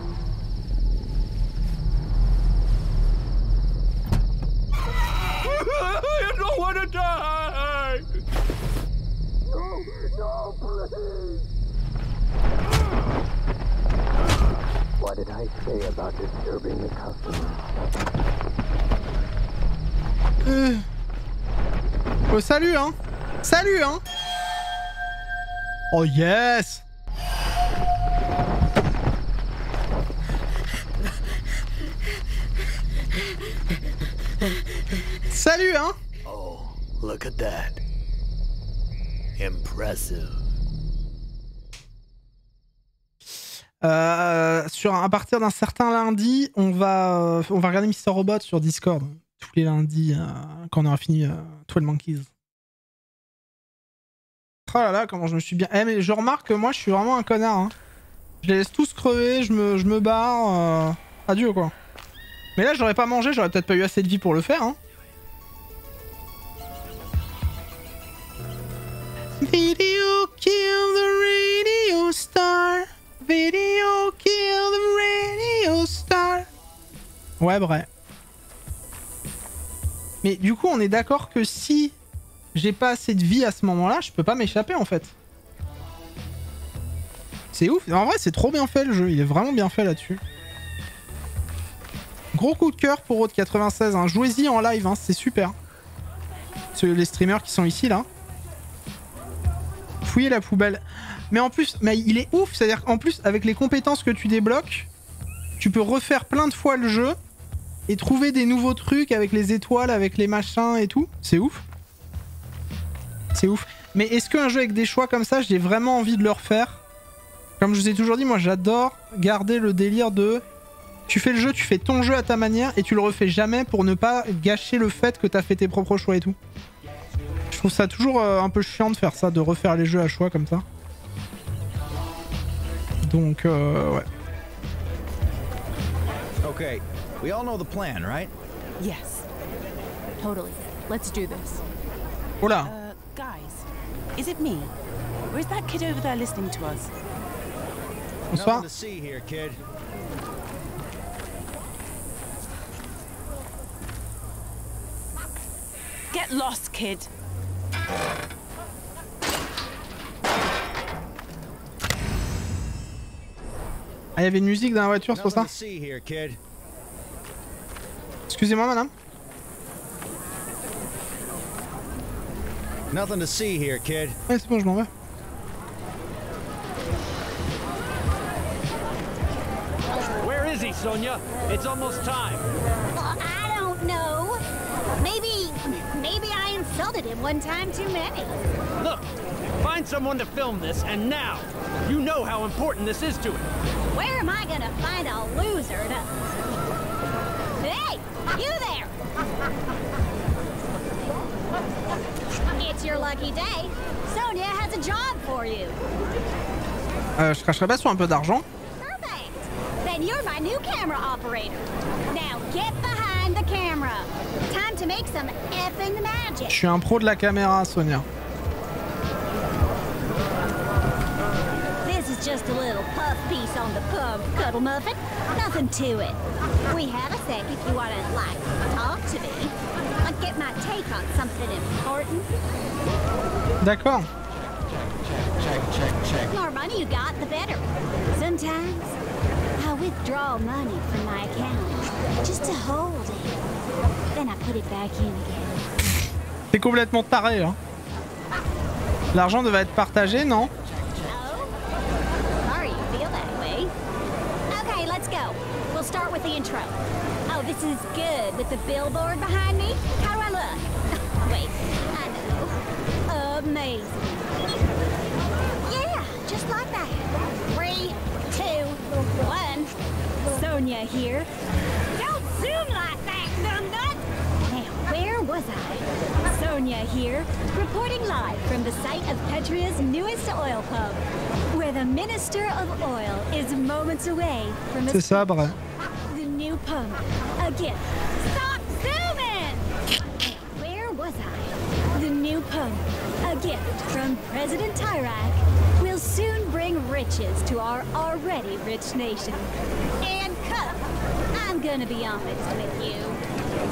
Speaker 11: I don't want to die!
Speaker 12: No, no, please! What did I say about disturbing the customer?
Speaker 1: Oh, salut, hein! Salut, hein! Oh, yes! Salut, hein!
Speaker 12: Oh, look at that. Impressive.
Speaker 1: À partir d'un certain lundi, on va regarder Mr. Robot sur Discord. Tous les lundis, quand on aura fini 12 Monkeys. Oh là là, comment je me suis bien... Eh mais je remarque que moi je suis vraiment un connard. Hein. Je les laisse tous crever, je me barre. Adieu quoi. Mais là j'aurais pas mangé, j'aurais peut-être pas eu assez de vie pour le faire. Hein. Video kill the radio star. Video kill the radio star. Ouais, vrai. Mais du coup, on est d'accord que si j'ai pas assez de vie à ce moment-là, je peux pas m'échapper en fait. C'est ouf. En vrai, c'est trop bien fait le jeu. Il est vraiment bien fait là-dessus. Gros coup de cœur pour Road 96. Hein. Jouez-y en live, hein. C'est super. Les streamers qui sont ici là. Fouillez la poubelle. Mais en plus, mais il est ouf. C'est-à-dire qu'en plus, avec les compétences que tu débloques, tu peux refaire plein de fois le jeu et trouver des nouveaux trucs avec les étoiles, avec les machins et tout. C'est ouf. C'est ouf. Mais est-ce qu'un jeu avec des choix comme ça, j'ai vraiment envie de le refaire? Comme je vous ai toujours dit, moi j'adore garder le délire de... Tu fais le jeu, tu fais ton jeu à ta manière et tu le refais jamais pour ne pas gâcher le fait que t'as fait tes propres choix et tout. Je trouve ça toujours un peu chiant de faire ça, de refaire les jeux à choix comme ça. Donc, ouais.
Speaker 9: Okay, we all know the plan, right?
Speaker 3: Yes. Totally. Let's do this.
Speaker 1: Oula.
Speaker 3: Guys, is it me? Or is that kid over there listening to us?
Speaker 1: Bonsoir.
Speaker 9: Nothing to see here, kid.
Speaker 3: Get lost, kid.
Speaker 1: Ah, il y avait une musique dans la voiture, c'est pour ça? Excusez-moi, madame.
Speaker 9: Nothing to see here, kid.
Speaker 1: Ouais, c'est bon, je m'en vais.
Speaker 11: Where is he, Sonia? It's almost time.
Speaker 2: Well, I don't know. Maybe I insulted him one time too many.
Speaker 11: Look, find someone to film this, and now. You know how important this is to him.
Speaker 2: Where am I gonna find a loser to... Hey, you there! It's your lucky day. Sonia has a job for you.
Speaker 1: Je cracherais pas sur un peu d'argent.
Speaker 2: Perfect. Then you're my new camera operator. Now get behind the camera. Time to make some effing magic.
Speaker 1: Je suis un pro de la caméra, Sonia.
Speaker 2: This is just a little puff piece on the pub, Cuddle Muffin. Nothing to it. We have a sec if you want to, like, talk to me. Like, get my take on something important.
Speaker 1: D'accord.
Speaker 2: The more money you got, the better. Sometimes, I withdraw money from my account just to hold it. Then I put it back in again.
Speaker 1: T'es complètement taré, hein. L'argent devait être partagé, non?
Speaker 2: Sorry you feel that way. Okay, let's go. We'll start with the intro. Oh, this is good with the billboard behind me. How do I look? Wait, I know. Amazing. Yeah, just like that. 3, 2, 1. Sonia here. Don't zoom like that, numbnut! Now, where was I? Sonia here, reporting live from the site of Petria's newest oil pub, where the Minister of Oil is moments away from
Speaker 1: C'est ça, vrai.
Speaker 2: the new pump. A gift. Stop zooming! Where was I? The new pump. A gift from President Tyrak will soon bring riches to our already rich nation. And cut. I'm gonna be honest with you.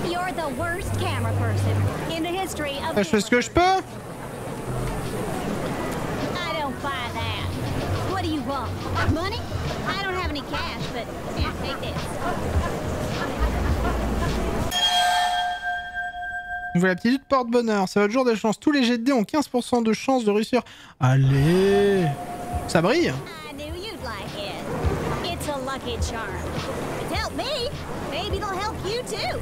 Speaker 2: You're the worst camera person in the history of...
Speaker 1: Je fais ce que je peux.
Speaker 2: I don't buy that. What do you want? Money? I don't have any cash, but yeah, take this.
Speaker 1: Nouvelle petite porte-bonheur. C'est votre jour de chance. Tous les jets de dés ont 15% de chance de réussir. Allez. Ça brille.
Speaker 2: I knew you'd like it. It's a lucky charm. It's helped me. Maybe they'll help you too.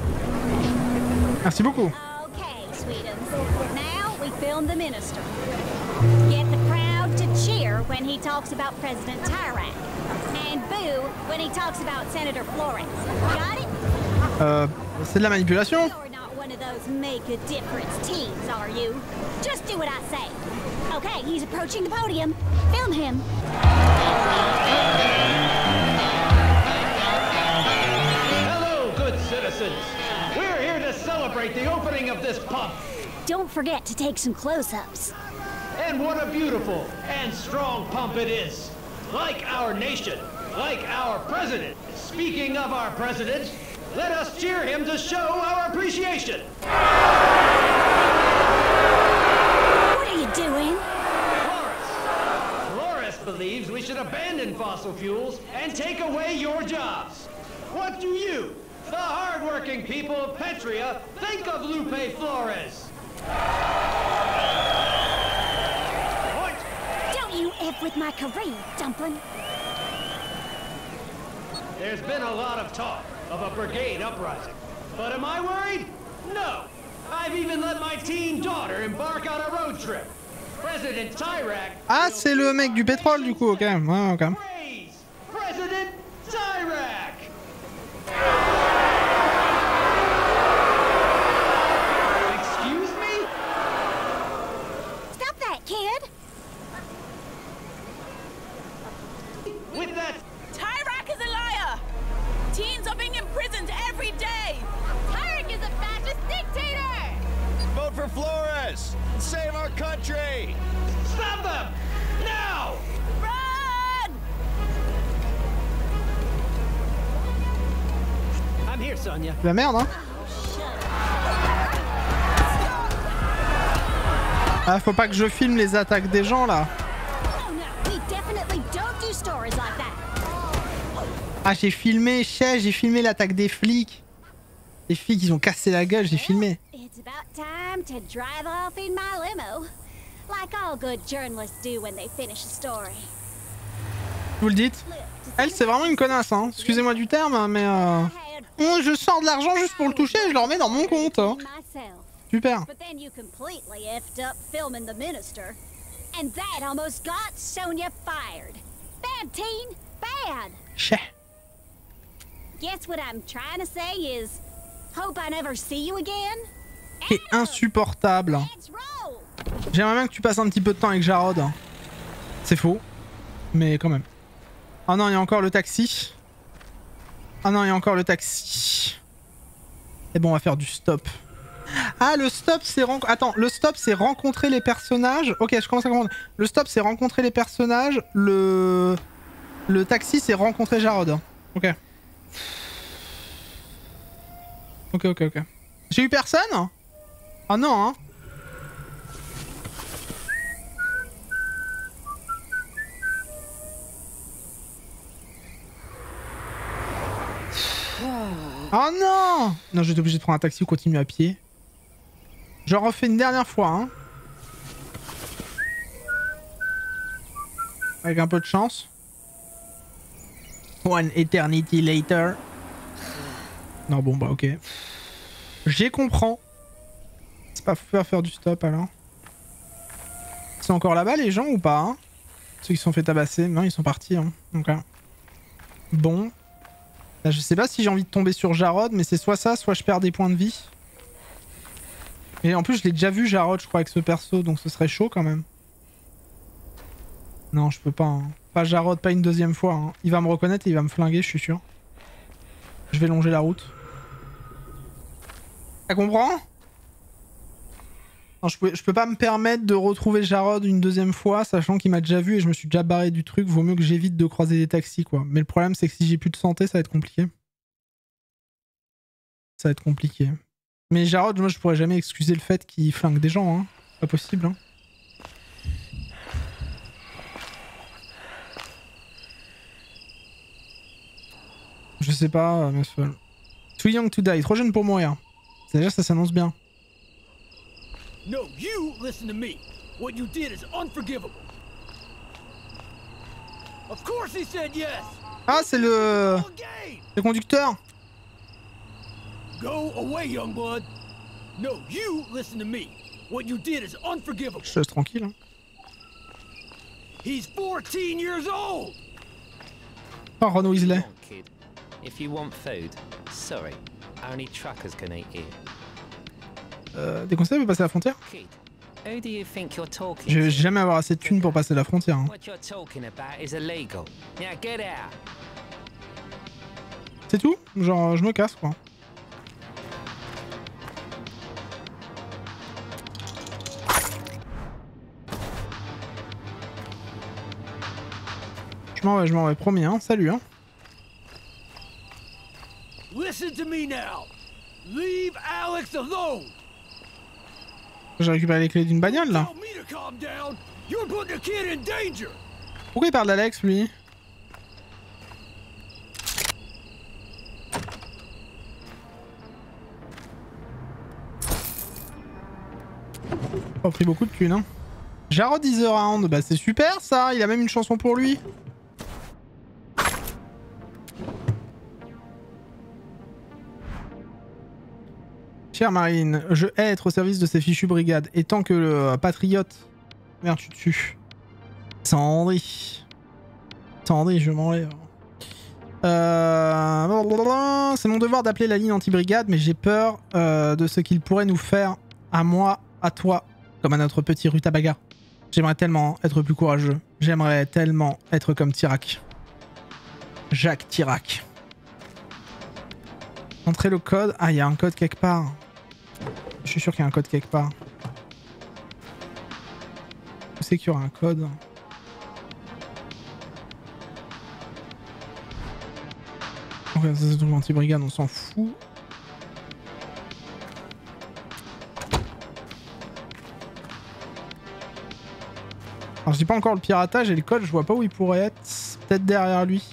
Speaker 1: Merci beaucoup.
Speaker 2: Okay, sweetums. Now we film the minister. Get the crowd to cheer when he talks about President Tyrak. And boo when he talks about Senator Flores. Got it?
Speaker 1: C'est de la manipulation.
Speaker 2: You're not one of those make a difference teams, are you? Just do what I say. Okay, he's approaching the podium. Film him.
Speaker 11: Hello, good citizens. We're here to celebrate the opening of this pump.
Speaker 2: Don't forget to take some close-ups.
Speaker 11: And what a beautiful and strong pump it is. Like our nation, like our president. Speaking of our president, let us cheer him to show our appreciation.
Speaker 2: What are you doing?
Speaker 11: Flores believes we should abandon fossil fuels and take away your jobs. What do you, the hard-working people of Petria, think of Lupe Flores? What?
Speaker 2: Don't you F with my career, Dumpling.
Speaker 11: There's been a lot of talk of a brigade uprising. But am I worried? No. I've even let my teen daughter embark on a road trip. President Tyrak...
Speaker 1: Ah, c'est le mec du pétrole du coup, ok. Ouais, ok.
Speaker 11: President Tyrak! Excuse me?
Speaker 2: Stop that, kid!
Speaker 11: With that...
Speaker 3: Tyrak is a liar! Teens are being imprisoned every day!
Speaker 2: Tyrak is a fascist dictator!
Speaker 9: Vote for Flores! Save our country!
Speaker 11: Stop them! Now!
Speaker 3: Run!
Speaker 11: I'm here, Sonia.
Speaker 1: La merde, hein. Ah, faut pas que je filme les attaques des gens là.
Speaker 2: Oh no, we definitely don't do stories like that.
Speaker 1: Ah, j'ai filmé l'attaque des flics. Les filles qui ont cassé la gueule, j'ai filmé.
Speaker 2: It's about time to drive off in my limo. Like all good journalists do when they finish a story.
Speaker 1: Vous le dites? Elle, c'est vraiment une connasse, hein. Excusez-moi du terme, mais je sors de l'argent juste pour le toucher et je le remets dans mon compte. Hein. Super.
Speaker 2: But then you completely effed up filming the minister. And that almost got Sonia fired. Bad teen, bad.
Speaker 1: Chais.
Speaker 2: Guess what I'm trying to say is, hope I never see you again.
Speaker 1: C'est insupportable. J'aimerais bien que tu passes un petit peu de temps avec Jarod. C'est faux, mais quand même. Oh non, il y a encore le taxi. Ah non, il y a encore le taxi. Et bon, on va faire du stop. Ah, le stop, c'est attends, le stop, c'est rencontrer les personnages. Ok, je commence à comprendre. Le stop, c'est rencontrer les personnages. Le taxi, c'est rencontrer Jarod. Ok. Ok. J'ai eu personne? Ah non, hein. Oh non! Non, j'étais obligé de prendre un taxi ou continuer à pied. Je refais une dernière fois, hein. Avec un peu de chance. One eternity later. Non, bon, bah ok. J'ai comprends. C'est pas faut faire du stop alors. C'est encore là-bas les gens ou pas, hein? Ceux qui se sont fait tabasser. Non, ils sont partis, hein. Ok. Bon. Là, je sais pas si j'ai envie de tomber sur Jarod, mais c'est soit ça, soit je perds des points de vie. Et en plus, je l'ai déjà vu Jarod, je crois, avec ce perso, donc ce serait chaud quand même. Non, je peux pas. Hein. Pas Jarod, pas une deuxième fois. Hein. Il va me reconnaître et il va me flinguer, je suis sûr. Je vais longer la route. Ça comprend? Non, je peux pas me permettre de retrouver Jarod une deuxième fois, sachant qu'il m'a déjà vu et je me suis déjà barré du truc. Vaut mieux que j'évite de croiser des taxis, quoi. Mais le problème, c'est que si j'ai plus de santé, ça va être compliqué. Ça va être compliqué. Mais Jarod, moi, je pourrais jamais excuser le fait qu'il flingue des gens, hein. Pas possible, hein. Je sais pas, mais c'est... Too young to die, trop jeune pour mourir. C'est-à-dire ça s'annonce bien.
Speaker 11: No, you listen to me. What you did is unforgivable. Of course he said yes.
Speaker 1: Ah, c'est le conducteur.
Speaker 11: Go away, young blood. No, you listen to me. What you did is unforgivable.
Speaker 1: Je laisse tranquille. Hein.
Speaker 11: He's 14 years old.
Speaker 1: Oh, Ron Weasley.
Speaker 13: If you want food, sorry, only truckers can eat here.
Speaker 1: Déconseillé de passer la frontière? Je vais jamais avoir assez de thunes pour passer la frontière. Hein. C'est tout? Genre, je me casse, quoi. Je m'en vais, promis, hein. Salut, hein.
Speaker 11: Listen to me now. Leave Alex alone.
Speaker 1: J'ai récupéré les clés d'une bagnole là. Pourquoi il parle d'Alex lui? Pas pris beaucoup de thunes, hein. Jarod is around, bah c'est super ça, il a même une chanson pour lui. Chère Marine, je hais être au service de ces fichues brigades. Et tant que le patriote... Merde, tu tues. Sandry, je m'enlève. C'est mon devoir d'appeler la ligne anti-brigade, mais j'ai peur de ce qu'il pourrait nous faire à moi, à toi, comme à notre petit rutabaga. J'aimerais tellement être plus courageux. J'aimerais tellement être comme Tirac. Jacques Tirac. Entrez le code. Ah, il y a un code quelque part. Je suis sûr qu'il y a un code quelque part. Je sais qu'il y aura un code. Ok, ça c'est tout l'anti-brigade, on s'en fout. Alors je dis pas encore le piratage et le code, je vois pas où il pourrait être. Peut-être derrière lui.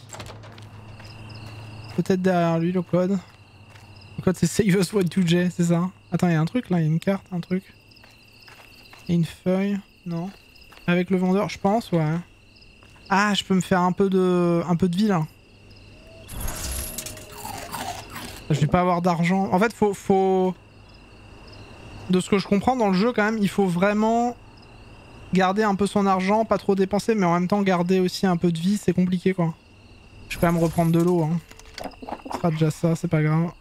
Speaker 1: Peut-être derrière lui le code. Le code c'est Save Us Y2J, c'est ça? Attends, il y a un truc là, il y a une carte, un truc. Et une feuille, non? Avec le vendeur, je pense, ouais. Ah, je peux me faire un peu de vie là. Je vais pas avoir d'argent. En fait, faut... De ce que je comprends dans le jeu quand même, il faut vraiment garder un peu son argent, pas trop dépenser, mais en même temps garder aussi un peu de vie, c'est compliqué quoi. Je vais quand même reprendre de l'eau, hein. Ce sera déjà ça, c'est pas grave.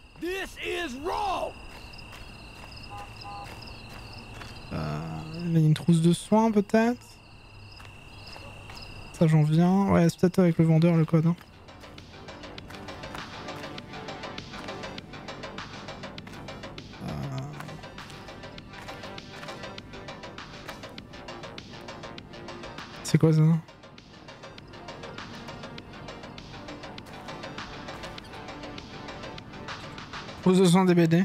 Speaker 1: Il y a une trousse de soins peut-être. Ça j'en viens. Ouais, c'est peut-être avec le vendeur le code. Hein. C'est quoi ça? Trousse de soins des BD.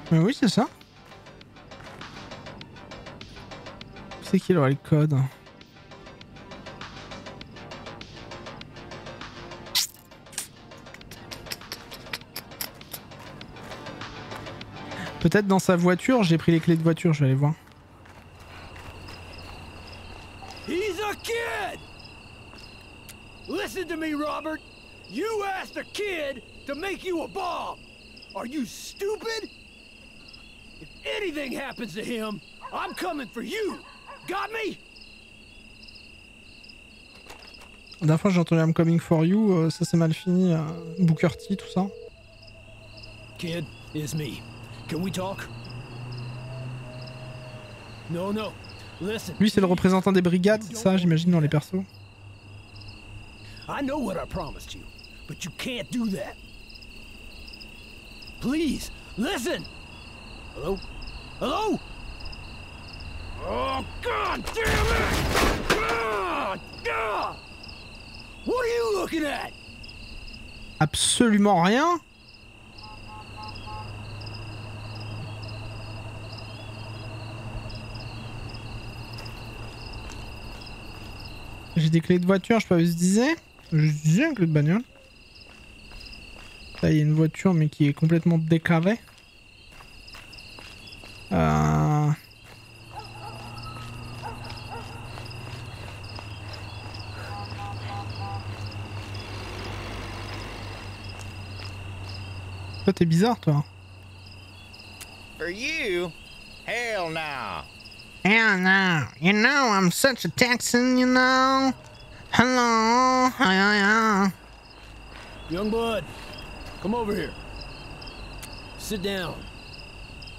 Speaker 1: Mais oui, c'est ça. C'est qui aurait le code? Peut-être dans sa voiture, j'ai pris les clés de voiture, je vais aller voir.
Speaker 11: He's a kid! Listen to me, Robert. You asked a kid to make you a bomb. Are you stupid? If anything happens to him, I'm coming for you. Got me?
Speaker 1: La dernière fois j'ai entendu I'm coming for you, ça c'est mal fini, Booker T, tout ça.
Speaker 11: Kid, it's me. Can we talk? No, no. Listen.
Speaker 1: Lui c'est le représentant des brigades, c'est ça j'imagine dans les persos.
Speaker 11: I know what I promised you, but you can't do that. Please, listen. Hello? Hello? Oh, God damn it! God, God! What are you looking at?
Speaker 1: Absolument rien. J'ai des clés de voiture, je peux pas utiliser. Je disais une clé de bagnole. Là il y a une voiture mais qui est complètement décavée. Toi t'es bizarre toi.
Speaker 9: For you? Hell no.
Speaker 1: Hell no. You know I'm such a Texan, you know. Hello.
Speaker 11: Youngblood, come over here. Sit down.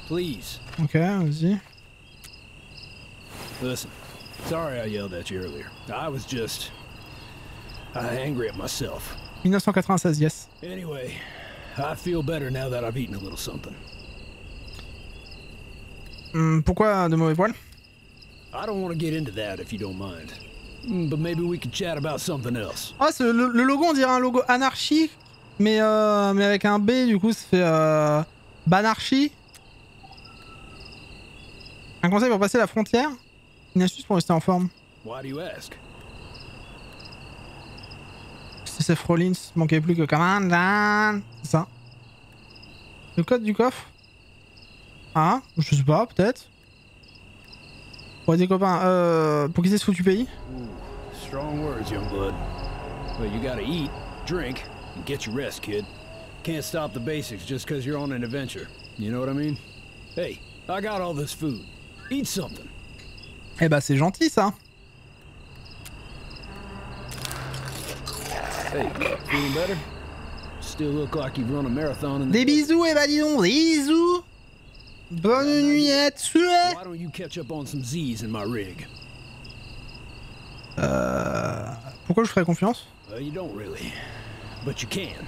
Speaker 11: Please.
Speaker 1: Ok, vas-y.
Speaker 11: Listen, sorry I yelled at you earlier. I was just angry at myself.
Speaker 1: 1996, yes.
Speaker 11: Anyway, I feel better now that I've eaten a little something.
Speaker 1: Pourquoi de mauvais poils?
Speaker 11: I don't want to get into that if you don't mind. But maybe we could chat about something else.
Speaker 1: Ah, le logo on dirait un logo anarchique, mais avec un B du coup ça fait Banarchie. Un conseil pour passer la frontière. Une astuce pour rester en forme.
Speaker 11: Why do you ask?
Speaker 1: C'est Rollins, manquait plus que Command. C'est ça. Le code du coffre. Ah, je sais pas, peut-être. Pour des copains, pour quitter ce foutu pays.
Speaker 11: Strong words, Youngblood. Well, you gotta eat, drink, and get your rest, kid. Can't stop the basics just because you're on an adventure. You know what I mean? Hey, I got all this food. Eat something.
Speaker 1: Eh bah c'est gentil ça.
Speaker 11: Hey, feeling better? Still look like you've run a marathon in the...
Speaker 1: Des bisous, eh bah dis donc, des bisous. Bonne nuit à tous.
Speaker 11: Why don't you catch up on some Z's in my rig?
Speaker 1: Pourquoi je ferais confiance?
Speaker 11: You don't really, but you can.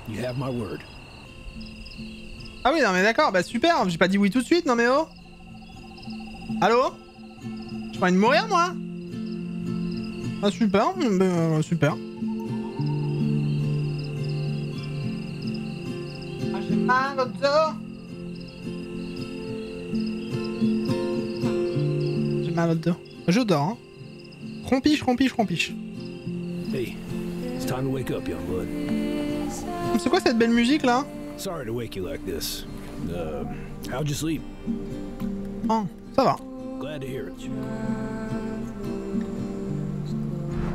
Speaker 11: You have my word.
Speaker 1: Ah oui, non mais d'accord, bah super, j'ai pas dit oui tout de suite, non mais oh. Allô? J'ai pas envie de mourir moi? Ah super, super. Ah j'ai mal au dos. J'ai mal au dos. Je dors, hein. Rompiche.
Speaker 11: Hey, it's time to wake up, Youngblood.
Speaker 1: C'est quoi cette belle musique là?
Speaker 14: Sorry to wake you like this. How'd you sleep?
Speaker 1: Oh, ça va.
Speaker 14: Glad to hear it.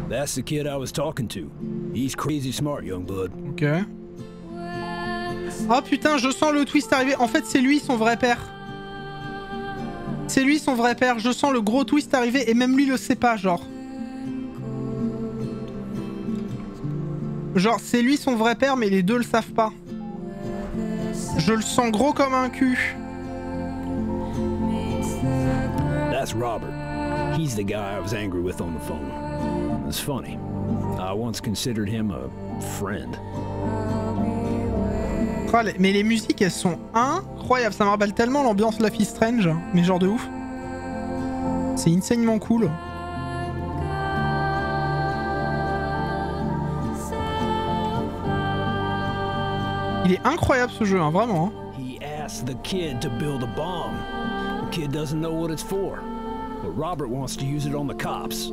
Speaker 14: That's the kid I was talking to. He's crazy smart, young blood.
Speaker 1: Ok. Oh putain, je sens le twist arriver. En fait, c'est lui son vrai père. C'est lui son vrai père. Je sens le gros twist arriver et même lui le sait pas, genre. Genre, c'est lui son vrai père, mais les deux le savent pas. Je le sens gros comme un cul.
Speaker 14: That's Robert. He's the guy I was angry with on the phone. It's funny. I once considered him a friend.
Speaker 1: Oh, mais les musiques, elles sont incroyables. Ça me rappelle tellement l'ambiance Life is Strange, mais genre de ouf. C'est insanement cool. Il est incroyable ce jeu, hein, vraiment. Hein.
Speaker 14: He asked the kid to build a bomb. The kid doesn't know what it's for, but Robert wants to use it on the cops.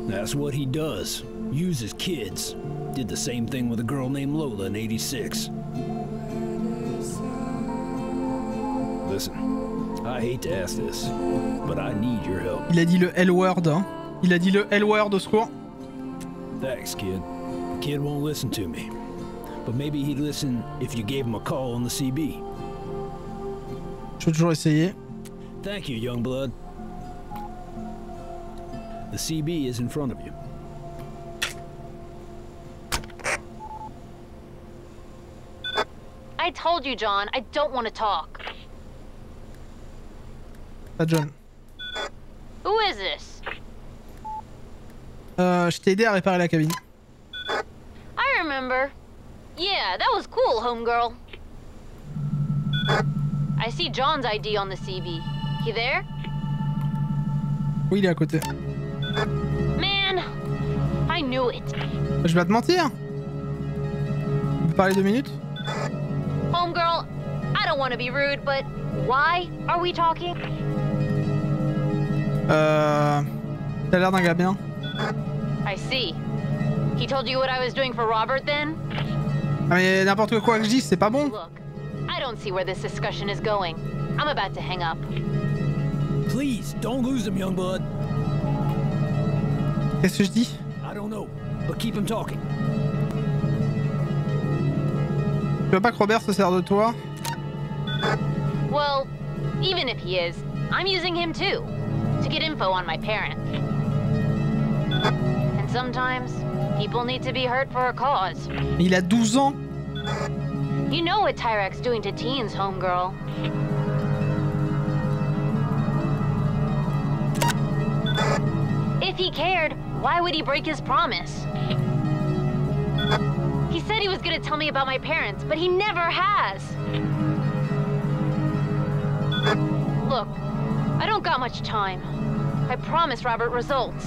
Speaker 14: That's what he does. Uses kids. Did the same thing with a girl named Lola in '86. Listen, I hate to ask this, but I need your help.
Speaker 1: Il a dit le L-word, hein. Il a dit le L-word au secours.
Speaker 14: Thanks, kid. The kid won't listen to me. But maybe he'd listen if you gave him a call on the CB.
Speaker 1: Je vais toujours essayer.
Speaker 14: Thank you, young blood. The CB is in front of you.
Speaker 10: I told you, John, I don't want to talk.
Speaker 1: Pas John.
Speaker 10: Who is this?
Speaker 1: Je t'ai aidé à réparer la cabine.
Speaker 10: I remember. Yeah, that was cool, homegirl. I see John's ID on the CB. He there?
Speaker 1: Oui, il est à côté.
Speaker 10: Man, I knew it.
Speaker 1: Je vais pas te mentir. On peut parler 2 minutes?
Speaker 10: Homegirl, I don't want to be rude, but why are we talking?
Speaker 1: T'as l'air d'un gars bien.
Speaker 10: I see. He told you what I was doing for Robert then?
Speaker 1: Ah mais n'importe quoi que je dise, c'est pas bon.
Speaker 10: Look, I don't see where this discussion is going. I'm about to hang up.
Speaker 14: Please, don't lose him, young blood.
Speaker 1: Qu'est-ce que je dis?
Speaker 14: I don't know, but keep him talking.
Speaker 1: Tu veux pas que Robert se sert de toi?
Speaker 10: Well, even if he is, I'm using him too, to get info on my parents. And sometimes, people need to be hurt for a cause.
Speaker 1: Il a 12 ans.
Speaker 10: You know what Tyrek's doing to teens, homegirl. If he cared, why would he break his promise? He said he was gonna tell me about my parents, but he never has. Look, I don't got much time. I promised Robert results.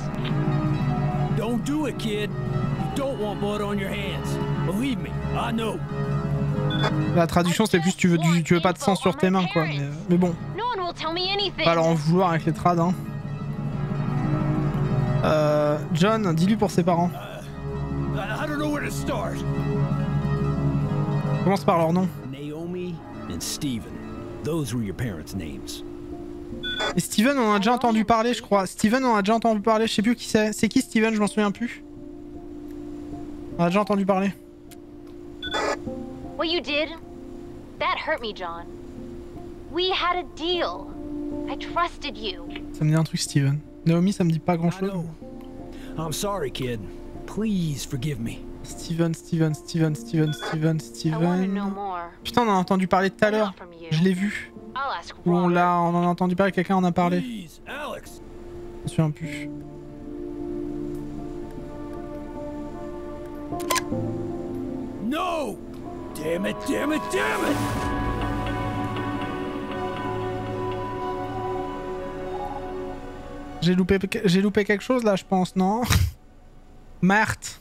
Speaker 14: Don't do it, kid. You don't want blood on your hands. Believe me, I know.
Speaker 1: La traduction c'est plus tu veux pas de sang sur tes mains quoi, mais bon.
Speaker 10: No one will tell me anything.
Speaker 1: Pas leur en vouloir avec les trades hein. John, dis-lui pour ses parents.
Speaker 14: I don't know where to start.
Speaker 1: Commence par leur nom.
Speaker 14: Naomi and Steven. Those were your parents' names.
Speaker 1: Et Steven, on en a déjà entendu parler, je crois. Steven, on en a déjà entendu parler, je sais plus qui c'est. C'est qui Steven, je m'en souviens plus. On a déjà entendu parler.
Speaker 10: What you did, that hurt me, John. We had a deal. I trusted you.
Speaker 1: Ça me dit un truc, Steven. Naomi, ça me dit pas grand chose.
Speaker 14: I'm sorry, kid. Please forgive me.
Speaker 1: Steven.
Speaker 10: I want to know more.
Speaker 1: Putain, on en a entendu parler tout à l'heure. Je l'ai vu.
Speaker 10: I'll ask
Speaker 1: Ou on
Speaker 10: Robert.
Speaker 1: en a entendu parler, quelqu'un en a parlé.
Speaker 14: Please, Alex.
Speaker 1: Je me souviens plus.
Speaker 14: No! Damn it, damn it, damn it!
Speaker 1: J'ai loupé quelque chose là, je pense, non? Marthe.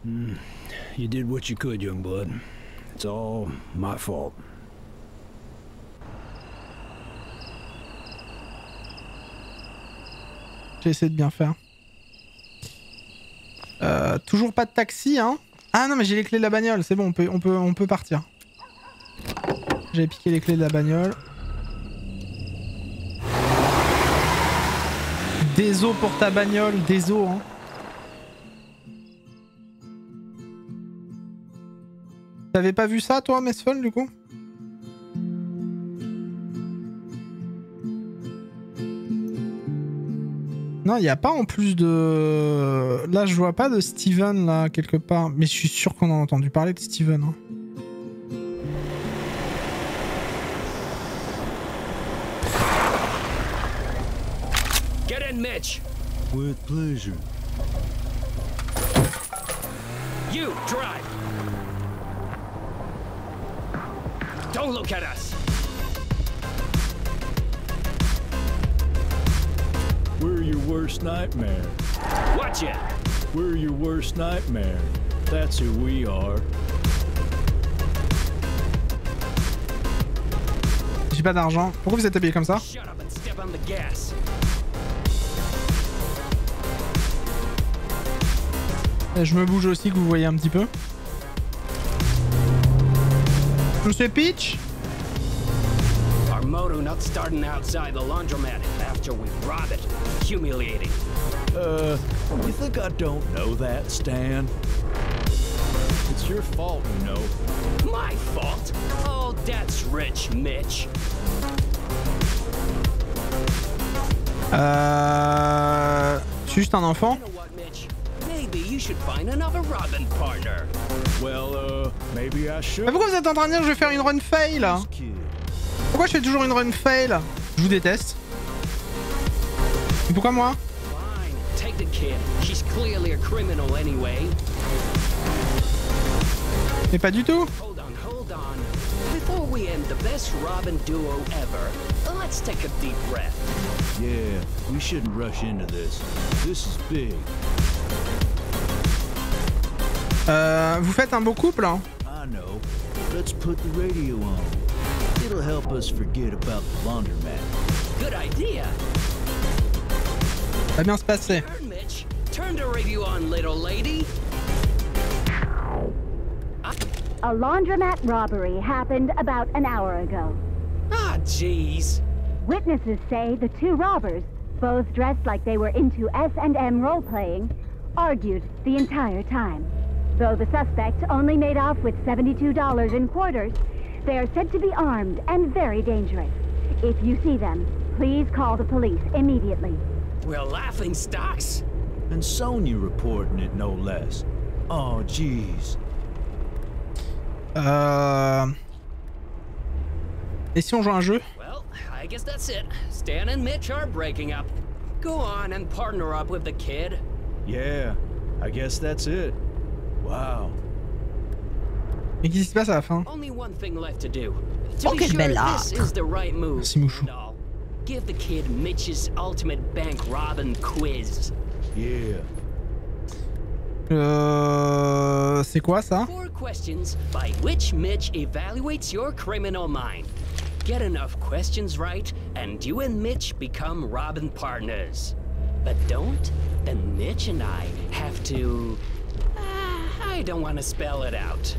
Speaker 14: You did what you could, young blood. It's all my fault.
Speaker 1: J'ai essayé de bien faire. Toujours pas de taxi, hein? Ah non, mais j'ai les clés de la bagnole, c'est bon, on peut partir. J'avais piqué les clés de la bagnole. Désolé pour ta bagnole, désolé hein. T'avais pas vu ça toi, Mesfun, du coup? Non, il n'y a pas en plus de... Là, je vois pas de Steven, là, quelque part. Mais je suis sûr qu'on a entendu parler de Steven. Hein.
Speaker 15: Get in, Mitch!
Speaker 16: With pleasure.
Speaker 15: You, drive! Don't look at us!
Speaker 16: We're your worst nightmare.
Speaker 15: Watch it!
Speaker 16: We're your worst nightmare. That's who we are.
Speaker 1: J'ai pas d'argent. Pourquoi vous êtes habillé comme ça?
Speaker 15: Shut up and step on the gas.
Speaker 1: Je me bouge aussi, que vous voyez un petit peu. Monsieur Peach?
Speaker 15: Our motto not starting outside the laundromat after we rob it. Humiliating.
Speaker 16: You think I don't know that, Stan? It's your fault, you know.
Speaker 15: My fault? Oh, that's rich, Mitch.
Speaker 1: Je suis juste un enfant.
Speaker 15: Maybe you should find another Robin partner.
Speaker 16: Well, maybe I should.
Speaker 1: Mais pourquoi vous êtes en train de dire que je vais faire une run fail? Pourquoi je fais toujours une run fail? Je vous déteste. Et pourquoi moi?
Speaker 15: Fine, take the kid. She's clearly a criminal anyway.
Speaker 1: Mais pas du tout.
Speaker 15: Hold on. Before we end the best Robin duo ever, let's take a deep breath.
Speaker 16: Yeah, we shouldn't rush into this. This is big.
Speaker 1: Vous faites un beau couple, hein?
Speaker 16: I know. Let's put the radio on. It'll help us forget about the laundromat.
Speaker 15: Good idea.
Speaker 1: Ça va bien se passer.
Speaker 15: Turn, Mitch. Turn the radio on, little lady.
Speaker 2: A laundromat robbery happened about an hour ago.
Speaker 15: Ah, jeez.
Speaker 2: Witnesses say the two robbers, both dressed like they were into S&M role-playing, argued the entire time. Though the suspects only made off with $72 in quarters, they are said to be armed and very dangerous. If you see them, please call the police immediately.
Speaker 15: We're laughing stocks.
Speaker 16: And Sonya reporting it, no less. Oh, jeez.
Speaker 1: Et si on joue un jeu?
Speaker 15: Well, I guess that's it. Stan and Mitch are breaking up. Go on and partner up with the kid.
Speaker 16: Yeah, I guess that's it. Wow.
Speaker 1: Mais qu'est-ce qui se passe à la fin?
Speaker 15: Only one thing left to do. To
Speaker 1: Oh,
Speaker 15: be
Speaker 1: quelle
Speaker 15: sure
Speaker 1: belle
Speaker 15: this is the right move.
Speaker 1: Merci, Mouchou.
Speaker 15: And all. Give the kid Mitch's ultimate bank robbing quiz.
Speaker 16: Yeah.
Speaker 1: C'est quoi ça?
Speaker 15: 4 questions by which Mitch evaluates your criminal mind. Get enough questions right, and you and Mitch become Robin partners. But don't, then Mitch and I have to... I don't want to spell it out.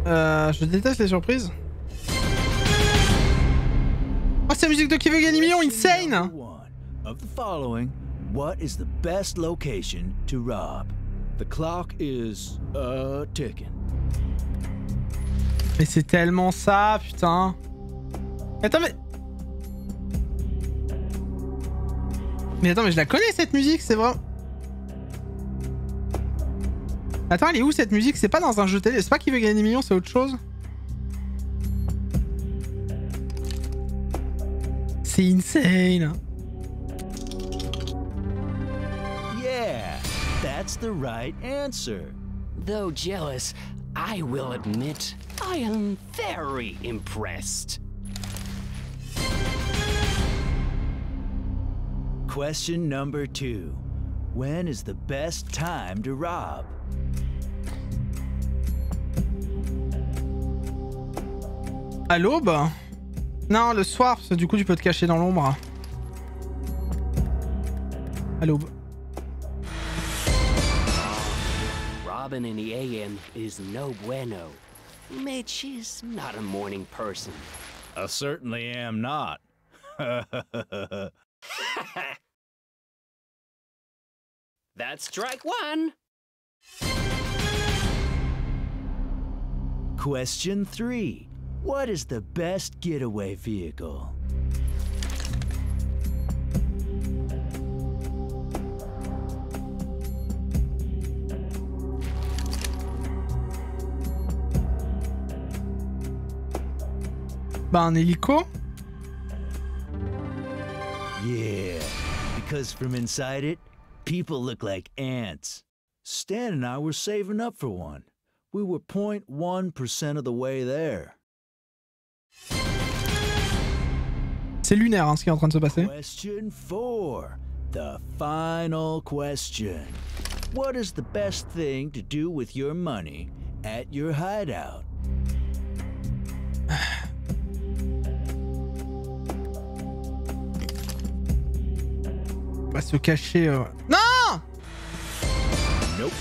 Speaker 1: Je déteste les surprises. Oh, c'est la musique de Qui veut gagner millions, insane!
Speaker 16: Of the following, what is the best location to rob? The clock is, ticking.
Speaker 1: Mais c'est tellement ça, putain. Attends, mais... Mais attends, mais je la connais cette musique, c'est vrai. Attends, elle est où cette musique? C'est pas dans un jeu télé, c'est pas Qui veut gagner des millions, c'est autre chose. C'est insane.
Speaker 16: Yeah, that's the right answer.
Speaker 15: Though jealous, I will admit I am very impressed.
Speaker 16: Question number 2. When is the best time to rob?
Speaker 1: À l'aube? Non, le soir, parce que du coup tu peux te cacher dans l'ombre. À l'aube.
Speaker 15: Robin in the AM is no bueno. Mitch is not a morning person.
Speaker 16: I certainly am not.
Speaker 15: That's strike one.
Speaker 16: Question 3. What is the best getaway vehicle?
Speaker 1: Bah un hélico.
Speaker 16: Yeah, because from inside it, people look like ants. Stan and I were saving up for one. We were 0.1% of the way there.
Speaker 1: C'est lunaire hein, ce qui est en train de se passer.
Speaker 16: Question 4. The final question. What is the best thing to do with your money at your hideout?
Speaker 1: On va se cacher. Non!
Speaker 16: Nope.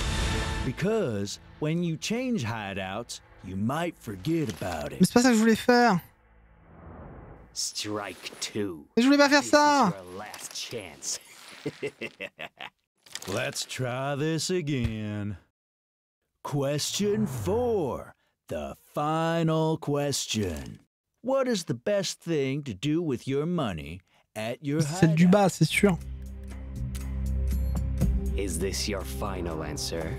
Speaker 16: Because when you change hideouts, you might forget about it.
Speaker 1: Mais c'est pas ça que je voulais faire.
Speaker 15: Strike 2.
Speaker 1: Mais je voulais pas faire ça.
Speaker 15: Your last chance.
Speaker 16: Let's try this again. Question 4. The final question. What is the best thing to do with your money at your hideout?
Speaker 1: C'est du bas, c'est sûr.
Speaker 15: Is this your final answer?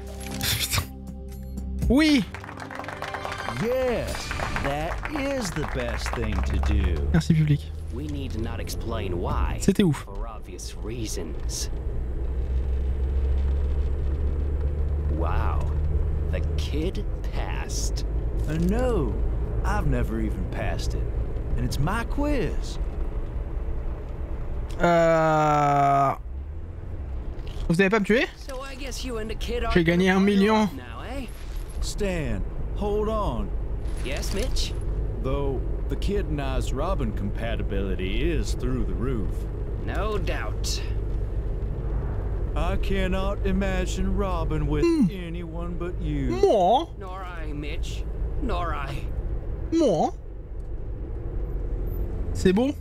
Speaker 1: Oui.
Speaker 16: Yes, that is the best thing to do.
Speaker 1: Merci public.
Speaker 15: We need not explain why.
Speaker 1: C'était ouf.
Speaker 15: For obvious reasons. Wow, the kid passed.
Speaker 16: No, I've never even passed it. And it's my quiz.
Speaker 1: Vous allez pas me tuer?
Speaker 15: So I guess you and the kid are
Speaker 1: J'ai gagné 1 million.
Speaker 15: now, eh?
Speaker 16: Stan, hold on.
Speaker 15: Yes, Mitch?
Speaker 14: Though the kid and I's Robin compatibility is through the roof.
Speaker 15: No doubt.
Speaker 16: I cannot imagine Robin with anyone but you.
Speaker 1: Moi?
Speaker 15: Nor I, Mitch. Nor I.
Speaker 1: Moi? C'est beau?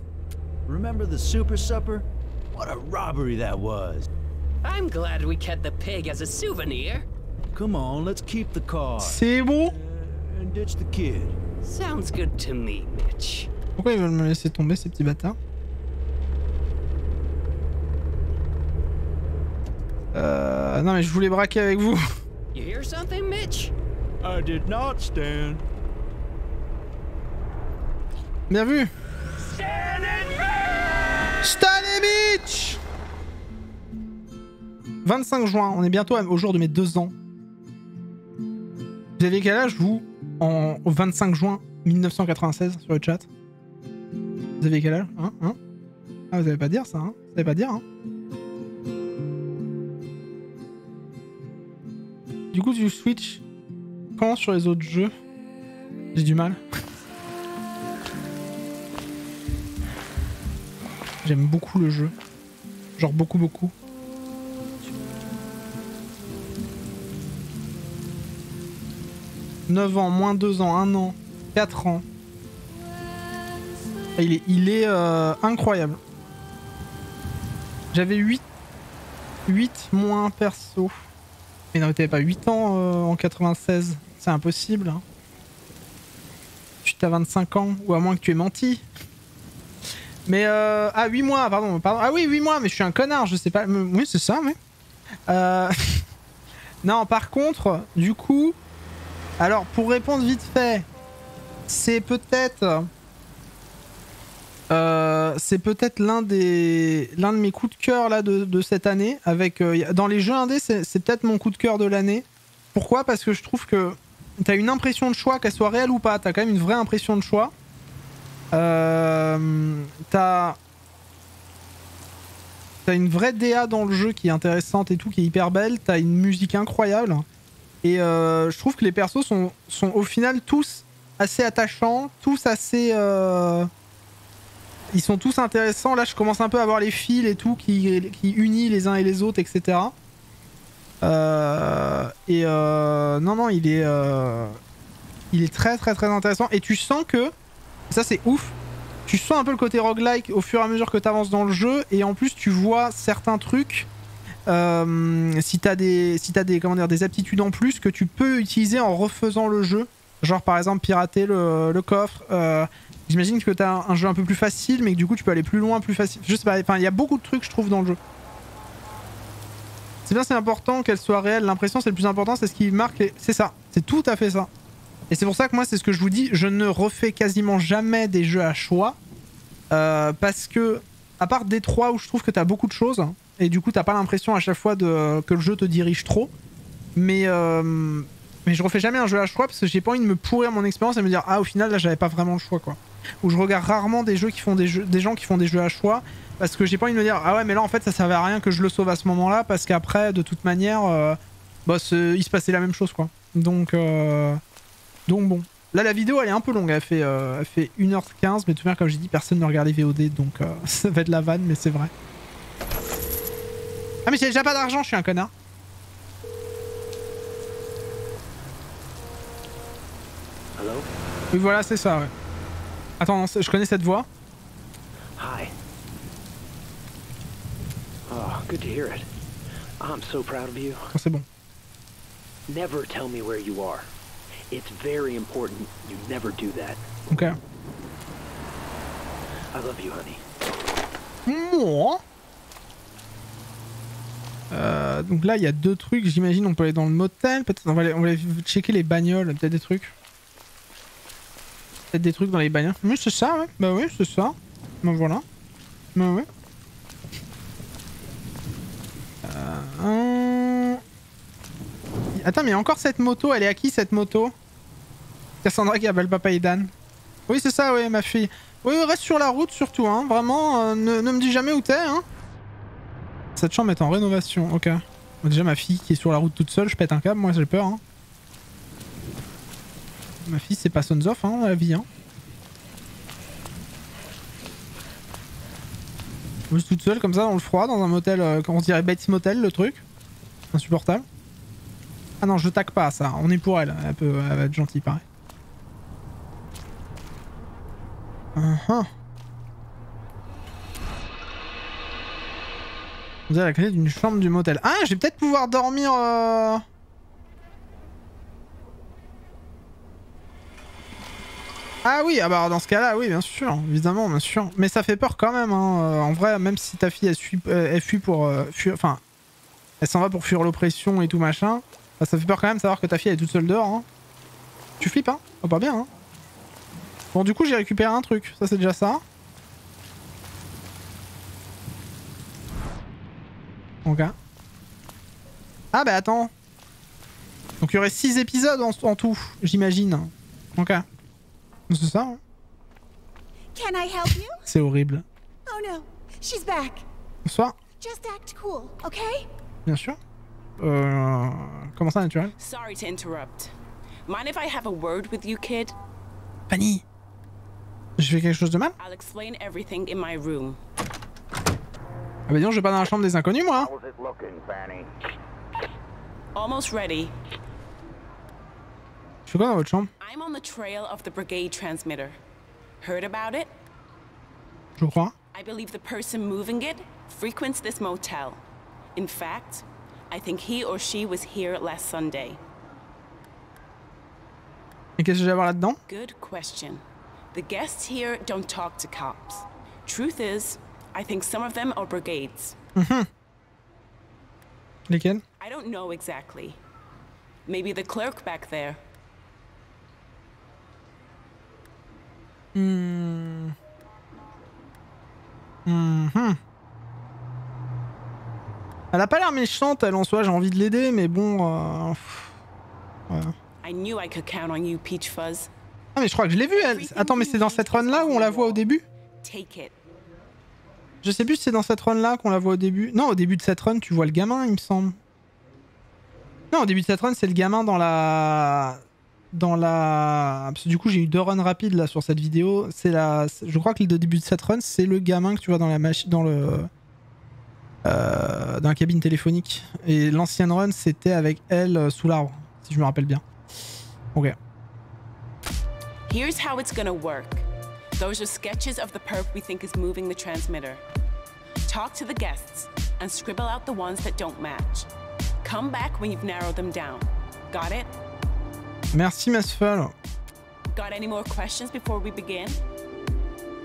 Speaker 16: Remember the Super Supper? What a robbery that was.
Speaker 15: I'm glad we kept the pig as a souvenir.
Speaker 16: Come on, let's keep the car.
Speaker 1: C'est beau?
Speaker 16: And ditch the kid.
Speaker 15: Sounds good to me, Mitch.
Speaker 1: Pourquoi ils veulent me laisser tomber ces petits bâtards? Non mais je voulais braquer avec vous.
Speaker 15: You hear something, Mitch?
Speaker 16: I did not, Stan.
Speaker 1: Bien vu. Stan et Mitch. 25 juin, on est bientôt au jour de mes 2 ans. Vous avez quel âge vous au 25 juin 1996 sur le chat? Vous avez quel âge hein Ah vous allez pas dire ça hein? Vous allez pas dire hein? Du coup tu switch quand sur les autres jeux? J'ai du mal. J'aime beaucoup le jeu. Genre beaucoup. 9 ans, moins 2 ans, 1 an, 4 ans. Il est incroyable. J'avais 8 moins perso. Mais non, t'avais pas 8 ans en 96. C'est impossible. Hein. Tu t'as 25 ans, ou à moins que tu aies menti. Mais ah 8 mois, pardon. Ah oui, 8 mois, mais je suis un connard, je sais pas. Oui, c'est ça, mais... Non, par contre, du coup... Alors, pour répondre vite fait, c'est peut-être l'un de mes coups de cœur là de cette année. Avec dans les jeux indés, c'est peut-être mon coup de cœur de l'année. Pourquoi? Parce que je trouve que t'as une impression de choix, qu'elle soit réelle ou pas. T'as quand même une vraie impression de choix. T'as une vraie DA dans le jeu qui est intéressante et tout, qui est hyper belle. T'as une musique incroyable. Et je trouve que les persos sont au final tous assez attachants, tous assez... Ils sont tous intéressants. Là, je commence un peu à voir les fils et tout qui unit les uns et les autres, etc. Non, il il est très très très intéressant. Et tu sens que, ça c'est ouf, tu sens un peu le côté roguelike au fur et à mesure que tu avances dans le jeu. Et en plus tu vois certains trucs, si t'as des comment dire, des aptitudes en plus que tu peux utiliser en refaisant le jeu. Genre par exemple pirater le coffre. J'imagine que t'as un jeu un peu plus facile, mais que du coup tu peux aller plus loin, plus facile. Je sais pas, enfin il y a beaucoup de trucs je trouve dans le jeu. C'est bien, c'est important qu'elle soit réelle. L'impression c'est le plus important, c'est ce qui marque. C'est ça, c'est tout à fait ça. Et c'est pour ça que moi c'est ce que je vous dis, je ne refais quasiment jamais des jeux à choix. Parce que, à part Détroit où je trouve que t'as beaucoup de choses, et du coup t'as pas l'impression à chaque fois que le jeu te dirige trop. Mais je refais jamais un jeu à choix parce que j'ai pas envie de me pourrir mon expérience et me dire ah au final là j'avais pas vraiment le choix quoi. Ou je regarde rarement des jeux qui font des gens qui font des jeux à choix parce que j'ai pas envie de me dire ah ouais mais là en fait ça servait à rien que je le sauve à ce moment là parce qu'après de toute manière il se passait la même chose quoi. Donc bon. Là la vidéo elle est un peu longue, elle fait 1h15 mais tout de même comme j'ai dit personne ne regardait VOD donc ça va être la vanne mais c'est vrai. Ah mais j'ai déjà pas d'argent, je suis un connard. Oui voilà c'est ça ouais. Attends non, je connais cette voix.
Speaker 11: Hi. Oh, good to hear it. I'm so proud of you.
Speaker 1: Oh, c'est bon.
Speaker 11: Never tell me where you are. It's very important you never do that.
Speaker 1: Ok.
Speaker 11: I love you, honey.
Speaker 1: Moi. Donc là il y a deux trucs, j'imagine on peut aller dans le motel, peut-être on va aller checker les bagnoles, peut-être des trucs. Peut-être des trucs dans les bagnoles. Oui c'est ça ouais, bah oui c'est ça. Bah voilà. Bah ouais. Attends mais encore cette moto, elle est à qui cette moto? Cassandra qui appelle papa et Dan. Oui c'est ça ouais ma fille. Oui reste sur la route surtout hein, vraiment ne me dis jamais où t'es hein. Cette chambre est en rénovation, ok. Déjà ma fille qui est sur la route toute seule, je pète un câble, moi j'ai peur hein. Ma fille c'est pas Sons of hein, la vie hein. Juste toute seule comme ça dans le froid, dans un motel, comment on dirait Bates Motel le truc. Insupportable. Ah non je tac pas à ça, on est pour elle, elle va être gentille pareil. Vous avez la clé d'une chambre du motel. Ah, je vais peut-être pouvoir dormir. Ah oui, ah bah dans ce cas-là, oui, bien sûr, évidemment, bien sûr. Mais ça fait peur quand même. Hein. En vrai, même si ta fille elle fuit pour fuir, enfin, elle s'en va pour fuir l'oppression et tout machin. Bah, ça fait peur quand même de savoir que ta fille est toute seule dehors. Hein. Tu flippes, hein? Oh, pas bien, hein? Bon, du coup, j'ai récupéré un truc. Ça, c'est déjà ça. Ok. Ah bah attends. Donc il y aurait 6 épisodes en tout, j'imagine. Ok. C'est ça. Hein.
Speaker 17: Can I help you?
Speaker 1: C'est horrible.
Speaker 17: Oh no, she's back.
Speaker 1: Bonsoir.
Speaker 17: Just act cool, okay?
Speaker 1: Bien sûr. Comment ça, naturel?
Speaker 3: Sorry to interrupt. Mind if I have a word with you, kid?
Speaker 1: Fanny. Je fais quelque chose de mal?
Speaker 3: I'll explain everything in my room.
Speaker 1: Ah bah dis donc, je vais pas dans la chambre des inconnus, moi.
Speaker 3: Almost ready.
Speaker 1: Je fais quoi dans votre chambre?
Speaker 3: I'm on the trail of the brigade transmitter. Heard about it?
Speaker 1: Je crois.
Speaker 3: I believe the person moving it frequents this motel. In fact, I think he or she was here last Sunday.
Speaker 1: Et qu'est-ce que j'ai à voir là-dedans?
Speaker 3: Good question. The guests here don't talk to cops. Truth is, I think some of them are brigades.
Speaker 1: Lesquels?
Speaker 3: I don't know exactly. Maybe the clerk back there.
Speaker 1: Elle a pas l'air méchante, elle en soi, j'ai envie de l'aider, mais bon. Ouais.
Speaker 3: I knew I could count on you, Peach Fuzz.
Speaker 1: Ah mais je crois que je l'ai vue elle. Attends mais c'est dans cette run là où on la voit au début?
Speaker 3: Take it.
Speaker 1: Je sais plus si c'est dans cette run là qu'on la voit au début. Non au début de cette run tu vois le gamin il me semble. Non au début de cette run c'est le gamin dans la... Parce que du coup j'ai eu 2 runs rapides là sur cette vidéo. C'est la... Je crois que le début de cette run c'est le gamin que tu vois dans la machine... dans le... dans la cabine téléphonique. Et l'ancienne run c'était avec elle sous l'arbre. Si je me rappelle bien. Ok.
Speaker 3: Here's how it's gonna work. Those are sketches of the perp we think is moving the transmitter. Talk to the guests and scribble out the ones that don't match. Come back when you've narrowed them down. Got it?
Speaker 1: Merci, Masfel.
Speaker 3: Got any more questions before we begin?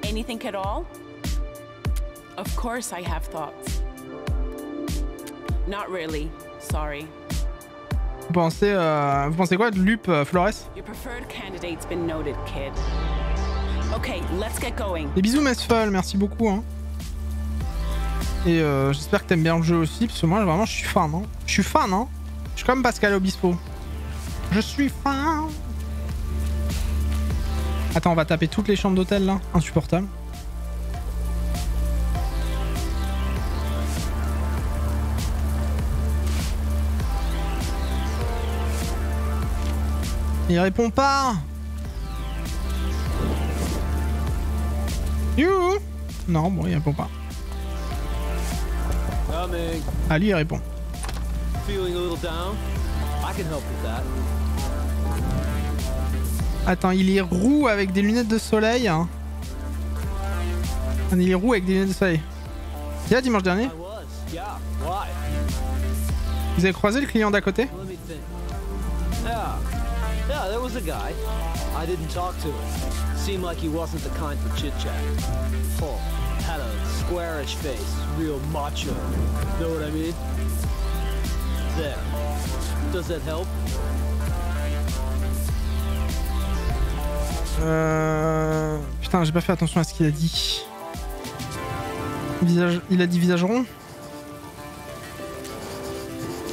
Speaker 3: Anything at all? Of course I have thoughts. Not really. Sorry.
Speaker 1: Vous pensez quoi de Lup, Flores?
Speaker 3: Your preferred candidate's been noted, kid. Okay, let's get going.
Speaker 1: Des bisous, Masfel. Merci beaucoup. Hein. Et j'espère que t'aimes bien le jeu aussi, parce que moi, vraiment, je suis fan. Hein. Je suis fan, hein. Je suis comme Pascal Obispo. Je suis fan. Attends, on va taper toutes les chambres d'hôtel, là. Insupportable. Il répond pas. You. Non, bon, il répond pas. Ah, lui, il répond. Attends, il est roux avec des lunettes de soleil. Hein. Il est roux avec des lunettes de soleil. C'est là dimanche dernier? Vous avez croisé le client d'à côté?
Speaker 18: Yeah, there was a guy. I didn't talk to him. Seemed like he wasn't the kind for chit-chat. Oh, had a squarish face, real macho. Know what I mean? There. Does that help?
Speaker 1: Putain, j'ai pas fait attention à ce qu'il a dit. Visage... Il a dit visage rond.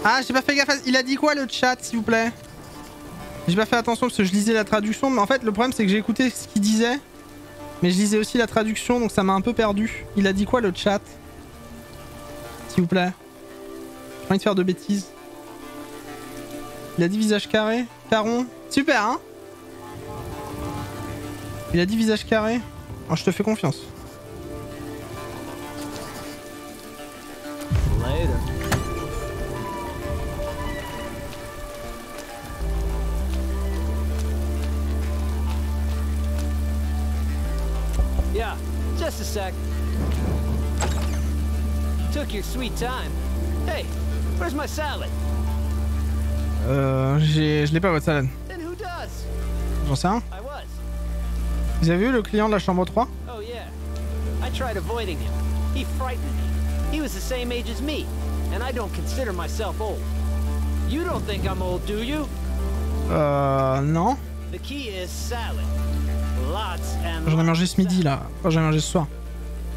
Speaker 1: Ah, j'ai pas fait gaffe. Il a dit quoi le chat, s'il vous plaît? J'ai pas fait attention parce que je lisais la traduction, mais en fait le problème c'est que j'ai écouté ce qu'il disait, mais je lisais aussi la traduction, donc ça m'a un peu perdu. Il a dit quoi le chat? S'il vous plaît. J'ai pas envie de faire de bêtises. Il a dit visage carré? Caron? Super, hein? Il a dit visage carré? Oh, je te fais confiance.
Speaker 18: Later. Yeah, just a sec. Took your sweet time. Hey, where's my salad?
Speaker 1: Je l'ai pas votre salade.
Speaker 18: Then who does?
Speaker 1: J'en sais rien.
Speaker 18: I was.
Speaker 1: Vous avez vu le client de la chambre 3?
Speaker 18: Oh yeah. I tried avoiding him. He frightened me. He was the same age as me, and I don't consider myself old. You don't think I'm old, do you?
Speaker 1: Non.
Speaker 18: The key is salad. Lots and
Speaker 1: J'en ai mangé ce midi là. Enfin, j'en ai mangé ce soir.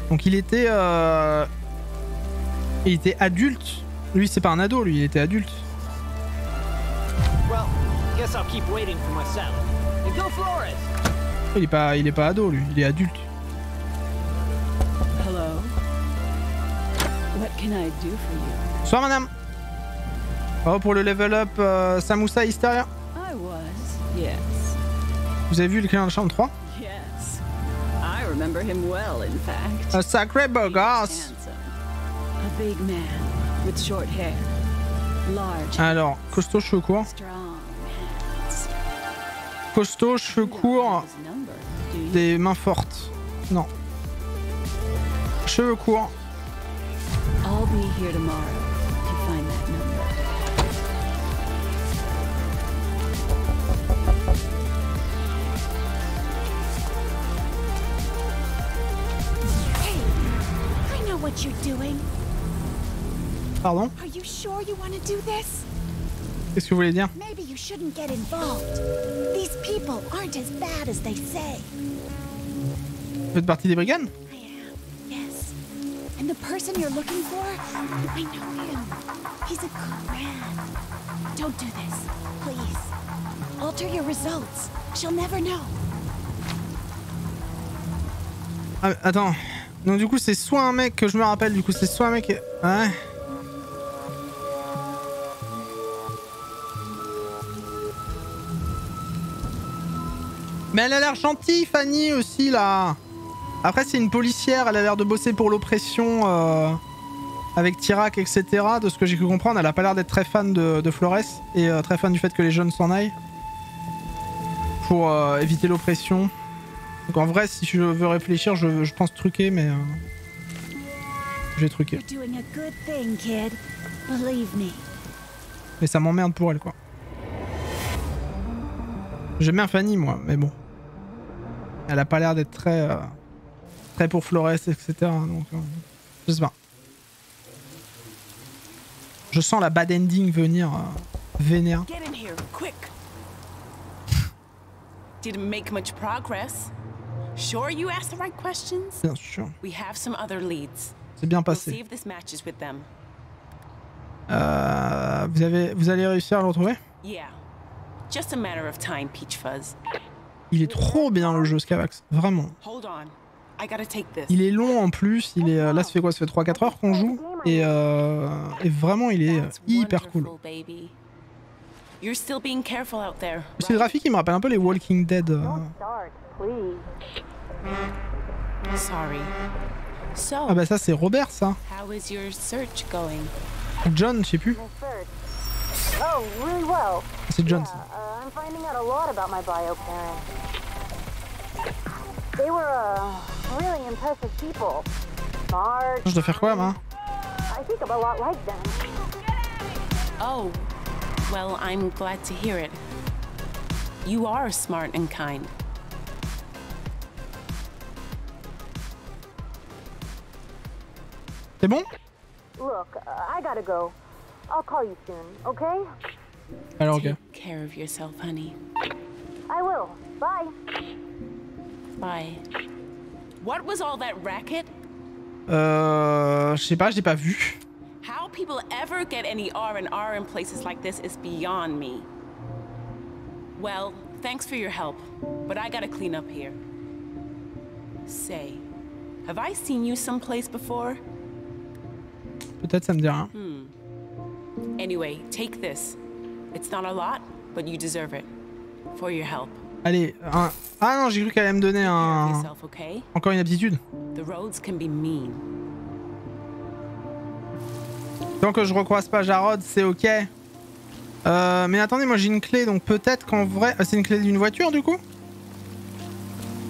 Speaker 1: Donc il était adulte. Lui c'est pas un ado, lui il était adulte.
Speaker 18: Well, guess I'll keep waiting for my salad. And go Flores.
Speaker 1: Il est pas ado lui, il est adulte.
Speaker 8: Hello. What can I do for you?
Speaker 1: Bonsoir madame. Oh pour le level up Samoussa Hysteria.
Speaker 8: I was, yes.
Speaker 1: Vous avez vu le client de la chambre 3?
Speaker 8: Yes. I remember him well, in fact.
Speaker 1: Un sacré beau gosse.
Speaker 8: A big man with short hair. Large.
Speaker 1: Alors, costaud, cheveux courts. Costaud, cheveux courts. Des mains fortes. Non. Cheveux courts.
Speaker 8: I'll be here tomorrow to find that number.
Speaker 17: Hey, I know what you're doing.
Speaker 1: Pardon?
Speaker 17: Are you sure you want to do this?
Speaker 1: Qu'est-ce que vous voulez dire?
Speaker 17: Maybe you shouldn't get involved. These people aren't as bad as they say.
Speaker 1: Vous faites partie des brigands?
Speaker 17: Yes. And the person you're looking for, I know him. He's a good man. Don't do this, please. Alter your results. She'll never know.
Speaker 1: Ah, attends. Donc du coup c'est soit un mec que je me rappelle, du coup c'est soit un mec... Ouais. Mais elle a l'air gentille, Fanny, aussi, là. Après, c'est une policière, elle a l'air de bosser pour l'oppression avec Tirac, etc. De ce que j'ai pu comprendre, elle a pas l'air d'être très fan de Flores et très fan du fait que les jeunes s'en aillent. pour éviter l'oppression. Donc en vrai, si je veux réfléchir, je pense truquer, mais je vais truquer.
Speaker 2: You're doing a good thing, kid. Believe me.
Speaker 1: Mais ça m'emmerde pour elle, quoi. J'aime bien Fanny, moi, mais bon. Elle a pas l'air d'être très pour Flores, etc. Donc, je sais pas. Je sens la bad ending venir vénère.
Speaker 3: Get in here, quick. Didn't make much progress. Sure you asked the right questions?
Speaker 1: Bien sûr.
Speaker 3: We have some other leads.
Speaker 1: C'est bien
Speaker 3: We'll
Speaker 1: passé.
Speaker 3: see if this matches with them.
Speaker 1: Vous allez réussir à le retrouver?
Speaker 3: Yeah. Just a matter of time, Peach Fuzz.
Speaker 1: Il est trop bien le jeu Scavax, vraiment.
Speaker 3: Hold on. I gotta take this.
Speaker 1: Il est long en plus, il est là ça fait quoi? Ça fait 3-4 heures qu'on joue et vraiment il est hyper cool.
Speaker 3: Baby. You're still being careful out there.
Speaker 1: C'est le graphique qui me rappelle un peu les Walking Dead.
Speaker 3: Sorry. So,
Speaker 1: Ah bah ça c'est Robert ça.
Speaker 3: how is your search going?
Speaker 1: John, je sais plus.
Speaker 4: Oh, really well.
Speaker 1: C'est John. ça.
Speaker 4: I'm finding out a lot about my bio parents. They were really impressive people. Smart.
Speaker 1: Je dois faire quoi, moi?
Speaker 4: I think I'm a lot like them.
Speaker 3: Oh, well, I'm glad to hear it. You are smart and kind.
Speaker 1: C'est bon?
Speaker 4: Look, I gotta go. I'll call you soon, okay?
Speaker 1: Alors ok.
Speaker 3: Take care of yourself, honey.
Speaker 4: I will. Bye.
Speaker 3: Bye. What was all that racket?
Speaker 1: Je sais pas, je l'ai pas vu.
Speaker 3: How people ever get any R&R in places like this is beyond me. Well, thanks for your help, but I gotta clean up here. Say, have I seen you someplace before?
Speaker 1: Peut-être ça me dit rien.
Speaker 3: Anyway, take this. It's not a lot, but you deserve it. For your help.
Speaker 1: Allez, un... Ah non, j'ai cru qu'elle allait me donner un...
Speaker 3: Yourself, okay?
Speaker 1: Encore une aptitude.
Speaker 3: The roads can be mean.
Speaker 1: Tant que je recroise pas Jarod, c'est ok. Mais attendez, moi j'ai une clé, donc peut-être qu'en vrai... c'est une clé d'une voiture du coup?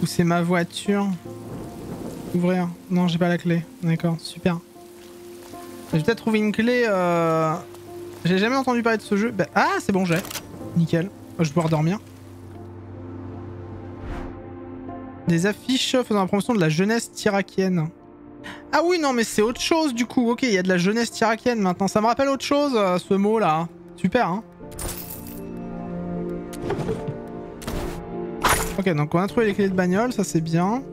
Speaker 1: Ou c'est ma voiture? Ouvrir. Non, j'ai pas la clé. D'accord, super. J'ai peut-être trouvé une clé... J'ai jamais entendu parler de ce jeu. Bah, ah, c'est bon, j'ai. Nickel. Je vais pouvoir dormir. Des affiches faisant la promotion de la jeunesse irakienne. Ah oui, non, mais c'est autre chose du coup. Ok, il y a de la jeunesse irakienne maintenant. Ça me rappelle autre chose, ce mot-là. Super, hein. Ok, donc on a trouvé les clés de bagnole, ça c'est bien.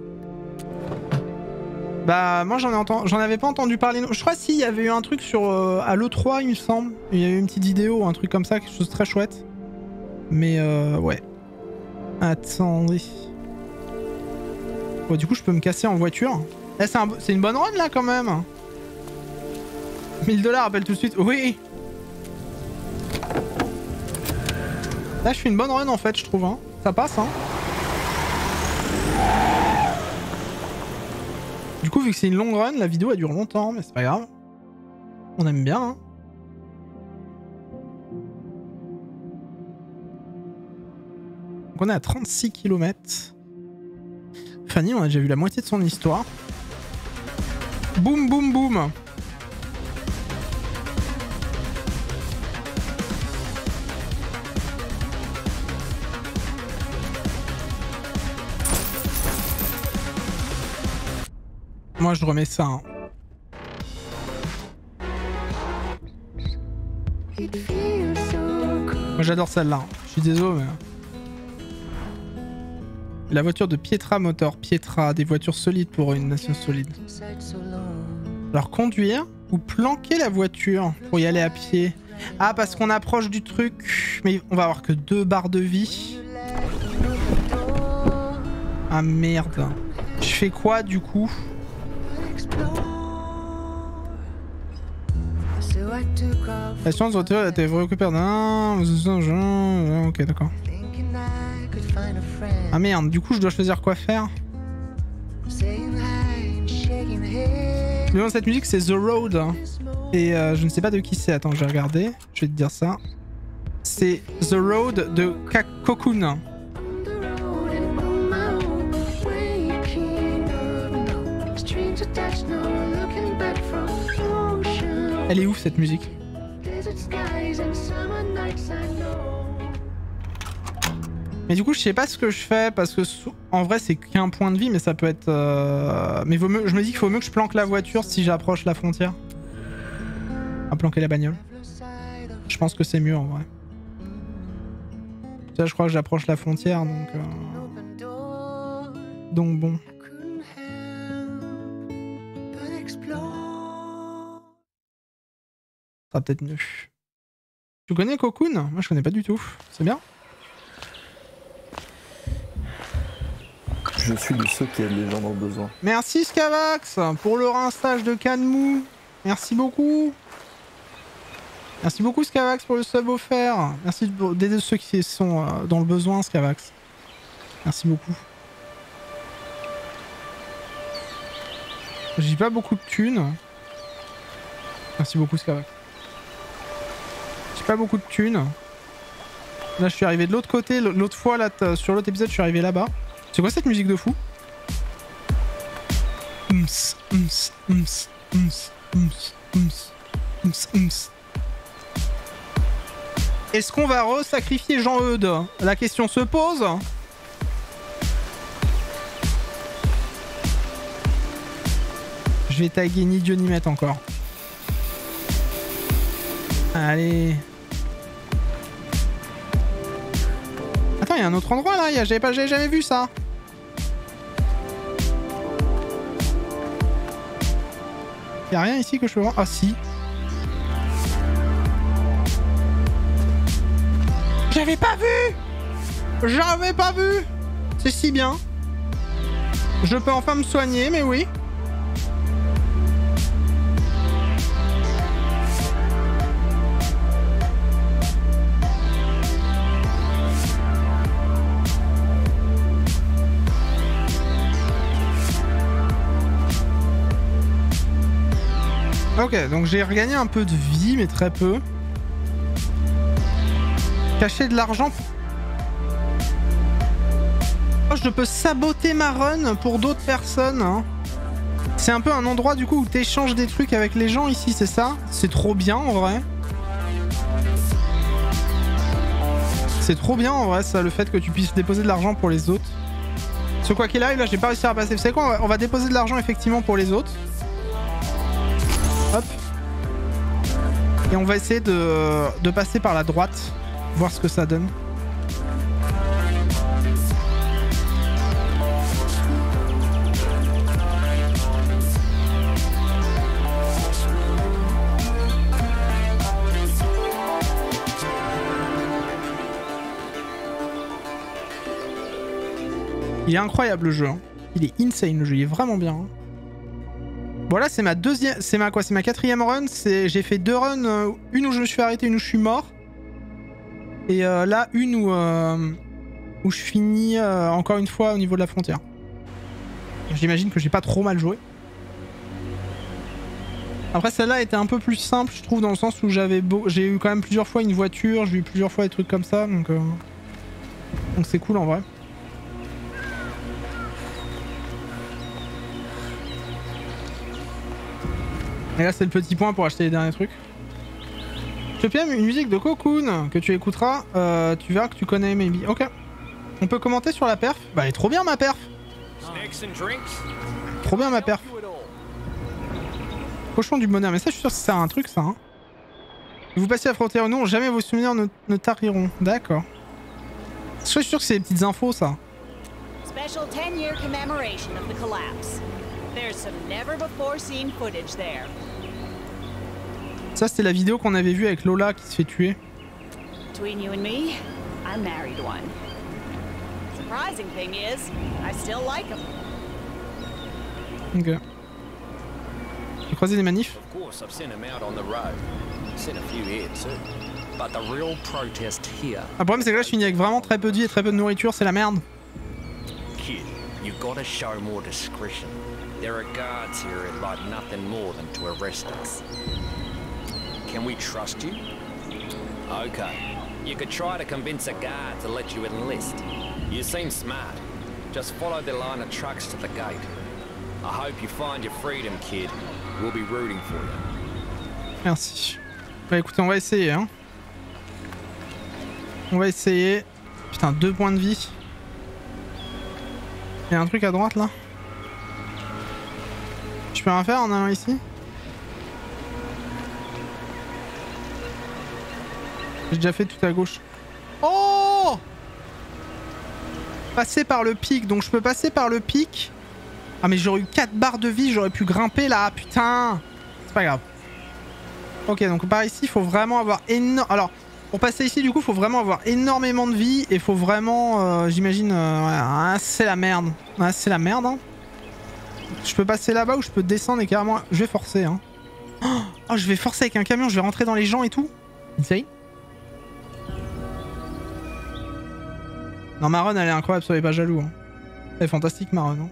Speaker 1: Bah, moi j'en avais pas entendu parler. Je crois si, il y avait eu un truc sur à l'E3, il me semble. Il y a eu une petite vidéo, un truc comme ça, quelque chose de très chouette. Mais ouais. Attendez. Bon, du coup, je peux me casser en voiture. Eh, c'est une bonne run là quand même. 1000 $, appelle tout de suite. Oui. Là, je fais une bonne run en fait, je trouve. Hein. Ça passe, hein. Du coup, vu que c'est une longue run, la vidéo elle dure longtemps, mais c'est pas grave. On aime bien, hein. Donc on est à 36 km. Fanny, on a déjà vu la moitié de son histoire. Boum, boum, boum. Moi, je remets ça. Hein. Moi, j'adore celle-là. Je suis désolé, mais... La voiture de Pietra Motor. Pietra, des voitures solides pour une nation solide. Alors, conduire ou planquer la voiture pour y aller à pied. Ah, parce qu'on approche du truc. Mais on va avoir que 2 barres de vie. Ah, merde. Je fais quoi, du coup? La science de voiture a été récupérée d'un... Ok, d'accord. Ah merde, du coup je dois choisir quoi faire. Le nom de cette musique c'est The Road. Et je ne sais pas de qui c'est. Attends, je vais regarder. Je vais te dire ça. C'est The Road de Cocoon.
Speaker 5: strings attached, no looking back from ocean.
Speaker 1: Elle est ouf cette musique.
Speaker 5: Desert skies and summer nights, I know.
Speaker 1: Mais du coup, je sais pas ce que je fais parce que en vrai, c'est qu'un point de vie, mais ça peut être. Mais vaut mieux, je me dis qu'il faut mieux que je planque la voiture si j'approche la frontière. À planquer la bagnole. Je pense que c'est mieux en vrai. Là, je crois que j'approche la frontière, donc. Donc bon. Ça sera peut-être mieux. Tu connais Cocoon? Moi, je connais pas du tout. C'est bien?
Speaker 19: Je suis de ceux qui aident les gens dans le besoin.
Speaker 1: Merci Scavax pour le rinçage de Canmou. Merci beaucoup. Merci beaucoup Scavax pour le sub offert. Merci d'aider ceux qui sont dans le besoin Scavax. Merci beaucoup. J'ai pas beaucoup de thunes. Merci beaucoup Scavax. J'ai pas beaucoup de thunes. Là je suis arrivé de l'autre côté. L'autre fois là, sur l'autre épisode je suis arrivé là-bas. C'est quoi cette musique de fou? Est-ce qu'on va re-sacrifier Jean-Eudes? La question se pose. Je vais taguer ni Dieu ni Maître encore. Allez. Attends, il y a un autre endroit là, j'avais jamais vu ça. Y'a rien ici que je peux voir? Ah si. J'avais pas vu! J'avais pas vu! C'est si bien. Je peux enfin me soigner, mais oui. Ok, donc j'ai regagné un peu de vie, mais très peu. Cacher de l'argent. Oh, je peux saboter ma run pour d'autres personnes. Hein. C'est un peu un endroit du coup où t'échanges des trucs avec les gens ici, c'est ça? C'est trop bien en vrai. C'est trop bien en vrai ça, le fait que tu puisses déposer de l'argent pour les autres. Ce quoi qu'il arrive, là j'ai pas réussi à passer. Vous savez quoi, on va déposer de l'argent effectivement pour les autres. Hop. Et on va essayer de passer par la droite. Voir ce que ça donne. Il est incroyable le jeu. Hein. Il est insane le jeu. Il est vraiment bien. Hein. Voilà, c'est ma deuxième. C'est ma quoi? C'est ma quatrième run. J'ai fait deux runs. Une où je me suis arrêté, une où je suis mort. Et là, une où je finis encore une fois au niveau de la frontière. J'imagine que j'ai pas trop mal joué. Après, celle-là était un peu plus simple, je trouve, dans le sens où j'ai eu quand même plusieurs fois une voiture, j'ai eu plusieurs fois des trucs comme ça, donc c'est cool en vrai. Et là, c'est le petit point pour acheter les derniers trucs. Je te PM une musique de Cocoon que tu écouteras, tu verras que tu connais maybe. Ok. On peut commenter sur la perf. Bah elle est trop bien ma perf. Trop bien ma perf. Cochon du bonheur, mais ça je suis sûr que ça sert à un truc ça. Hein. Vous passez la frontière ou non, jamais vos souvenirs ne tariront. D'accord. Je suis sûr que c'est des petites infos ça.
Speaker 8: Special 10-year commemoration of the collapse. There's some never before seen footage there.
Speaker 1: Ça c'était la vidéo qu'on avait vue avec Lola qui se fait tuer.
Speaker 8: Between you and me, I married one. Surprising thing is, I still like him.
Speaker 1: Ok. J'ai croisé des manifs.
Speaker 6: Of course, I've seen him out on the road. Seen a few here too. But the real protest here.
Speaker 1: Le problème c'est que là je finis avec vraiment très peu de vie et très peu de nourriture, c'est la merde.
Speaker 6: Kid, you gotta show more discretion. There are guards here who'd like nothing more than to arrest us. Can we trust you? Okay. You could try to convince a guard to let you enlist. You seem smart. Just follow the line of trucks to the gate. I hope you find your freedom, kid. We'll be rooting for you.
Speaker 1: Merci. Bah écoutez, on va essayer, hein. On va essayer. Putain, 2 points de vie. Il y a un truc à droite là. Je peux rien faire en allant ici? J'ai déjà fait tout à gauche. Oh! Passer par le pic, donc je peux passer par le pic. Ah mais j'aurais eu 4 barres de vie, j'aurais pu grimper là, putain! C'est pas grave. Ok, donc par ici, il faut vraiment avoir énorme... Alors, pour passer ici, du coup, il faut vraiment avoir énormément de vie. Et il faut vraiment, j'imagine... ouais, c'est la merde. Ouais, c'est la merde, hein. Je peux passer là-bas ou je peux descendre et carrément... Je vais forcer, hein. Oh, je vais forcer avec un camion, je vais rentrer dans les gens et tout. Insane. Non, Maron, elle est incroyable, soyez pas jaloux. Hein. Elle est fantastique, Maron. Hein.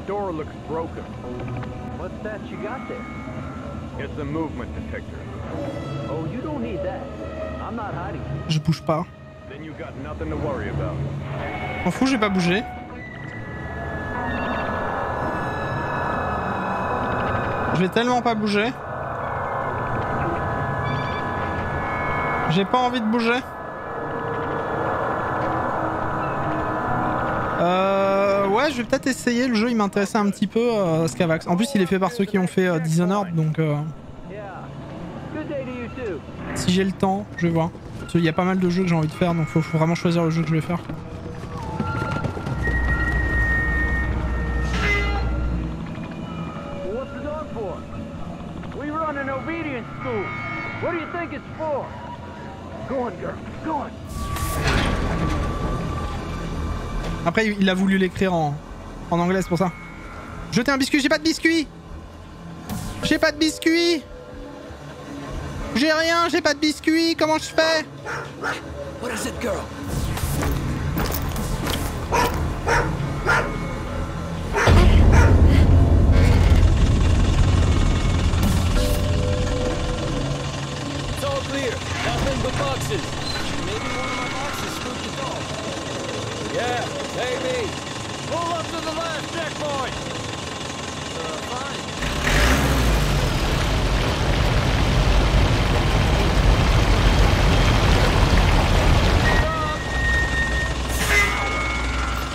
Speaker 20: Door looks broken. What's that you got there? It's a movement detector. Oh, you don't need that. I'm not hiding.
Speaker 1: Je bouge pas.
Speaker 20: Then you got nothing to worry about.
Speaker 1: M'en fous, j'ai pas bougé. Je vais tellement pas bouger. J'ai pas envie de bouger. Ouais, je vais peut-être essayer. Le jeu, il m'intéressait un petit peu, Scavax. En plus, il est fait par ceux qui ont fait Dishonored, donc... si j'ai le temps, je vais voir. Parce qu'il y a pas mal de jeux que j'ai envie de faire, donc faut vraiment choisir le jeu que je vais faire. Après, il a voulu l'écrire en anglais, c'est pour ça. Jeter un biscuit, j'ai pas de biscuit. J'ai pas de biscuit. J'ai rien, j'ai pas de biscuit. Comment je fais?
Speaker 5: What is it, girl?
Speaker 18: It's all clear. Nothing but boxes. Maybe one of my boxes spooked the dog. Yeah, maybe. Pull up to the last checkpoint. Fine.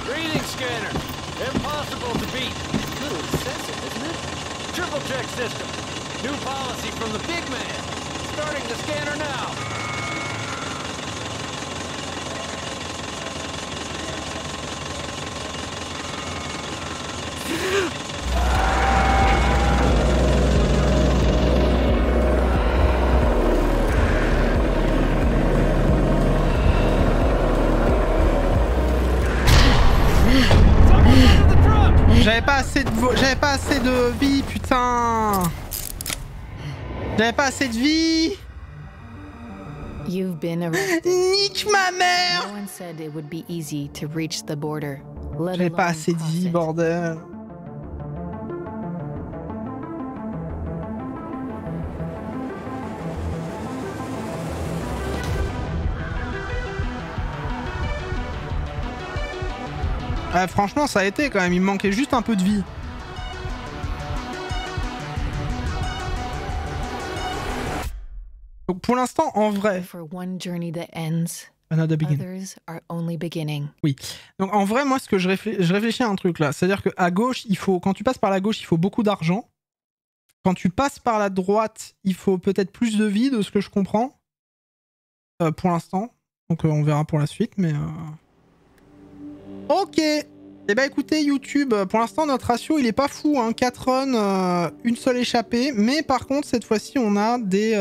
Speaker 18: Reading scanner. Impossible to beat. A little excessive, isn't it? Triple check system. New policy from the big man. Starting the scanner now.
Speaker 1: J'avais pas assez de vie, putain. J'avais pas assez de vie.
Speaker 7: You've been arrested.
Speaker 1: Nique ma mère.
Speaker 7: No one said it would be easy to reach the border.
Speaker 1: J'avais pas assez de vie, bordel. Franchement, ça a été quand même. Il me manquait juste un peu de vie. Donc pour l'instant, en vrai... Another beginning. Oui. Donc en vrai, moi, ce que je réfléchis à un truc là. C'est-à-dire qu'à gauche, il faut, quand tu passes par la gauche, il faut beaucoup d'argent. Quand tu passes par la droite, il faut peut-être plus de vie, de ce que je comprends. Pour l'instant. Donc on verra pour la suite, mais... Ok. Eh ben écoutez YouTube, pour l'instant notre ratio il est pas fou, hein. 4 runs, une seule échappée, mais par contre cette fois-ci on a des...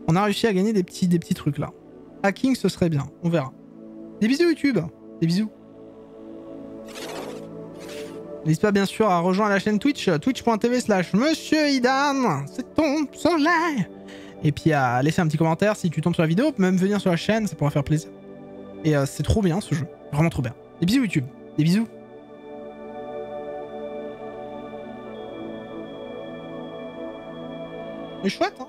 Speaker 1: on a réussi à gagner des petits trucs là. Hacking ce serait bien, on verra. Des bisous YouTube, des bisous. N'hésite pas bien sûr à rejoindre la chaîne Twitch, twitch.tv/Monsieur Idan, c'est ton soleil. Et puis à laisser un petit commentaire si tu tombes sur la vidéo, même venir sur la chaîne, ça pourra faire plaisir. Et c'est trop bien ce jeu, vraiment trop bien. Des bisous YouTube, des bisous. C'est chouette hein.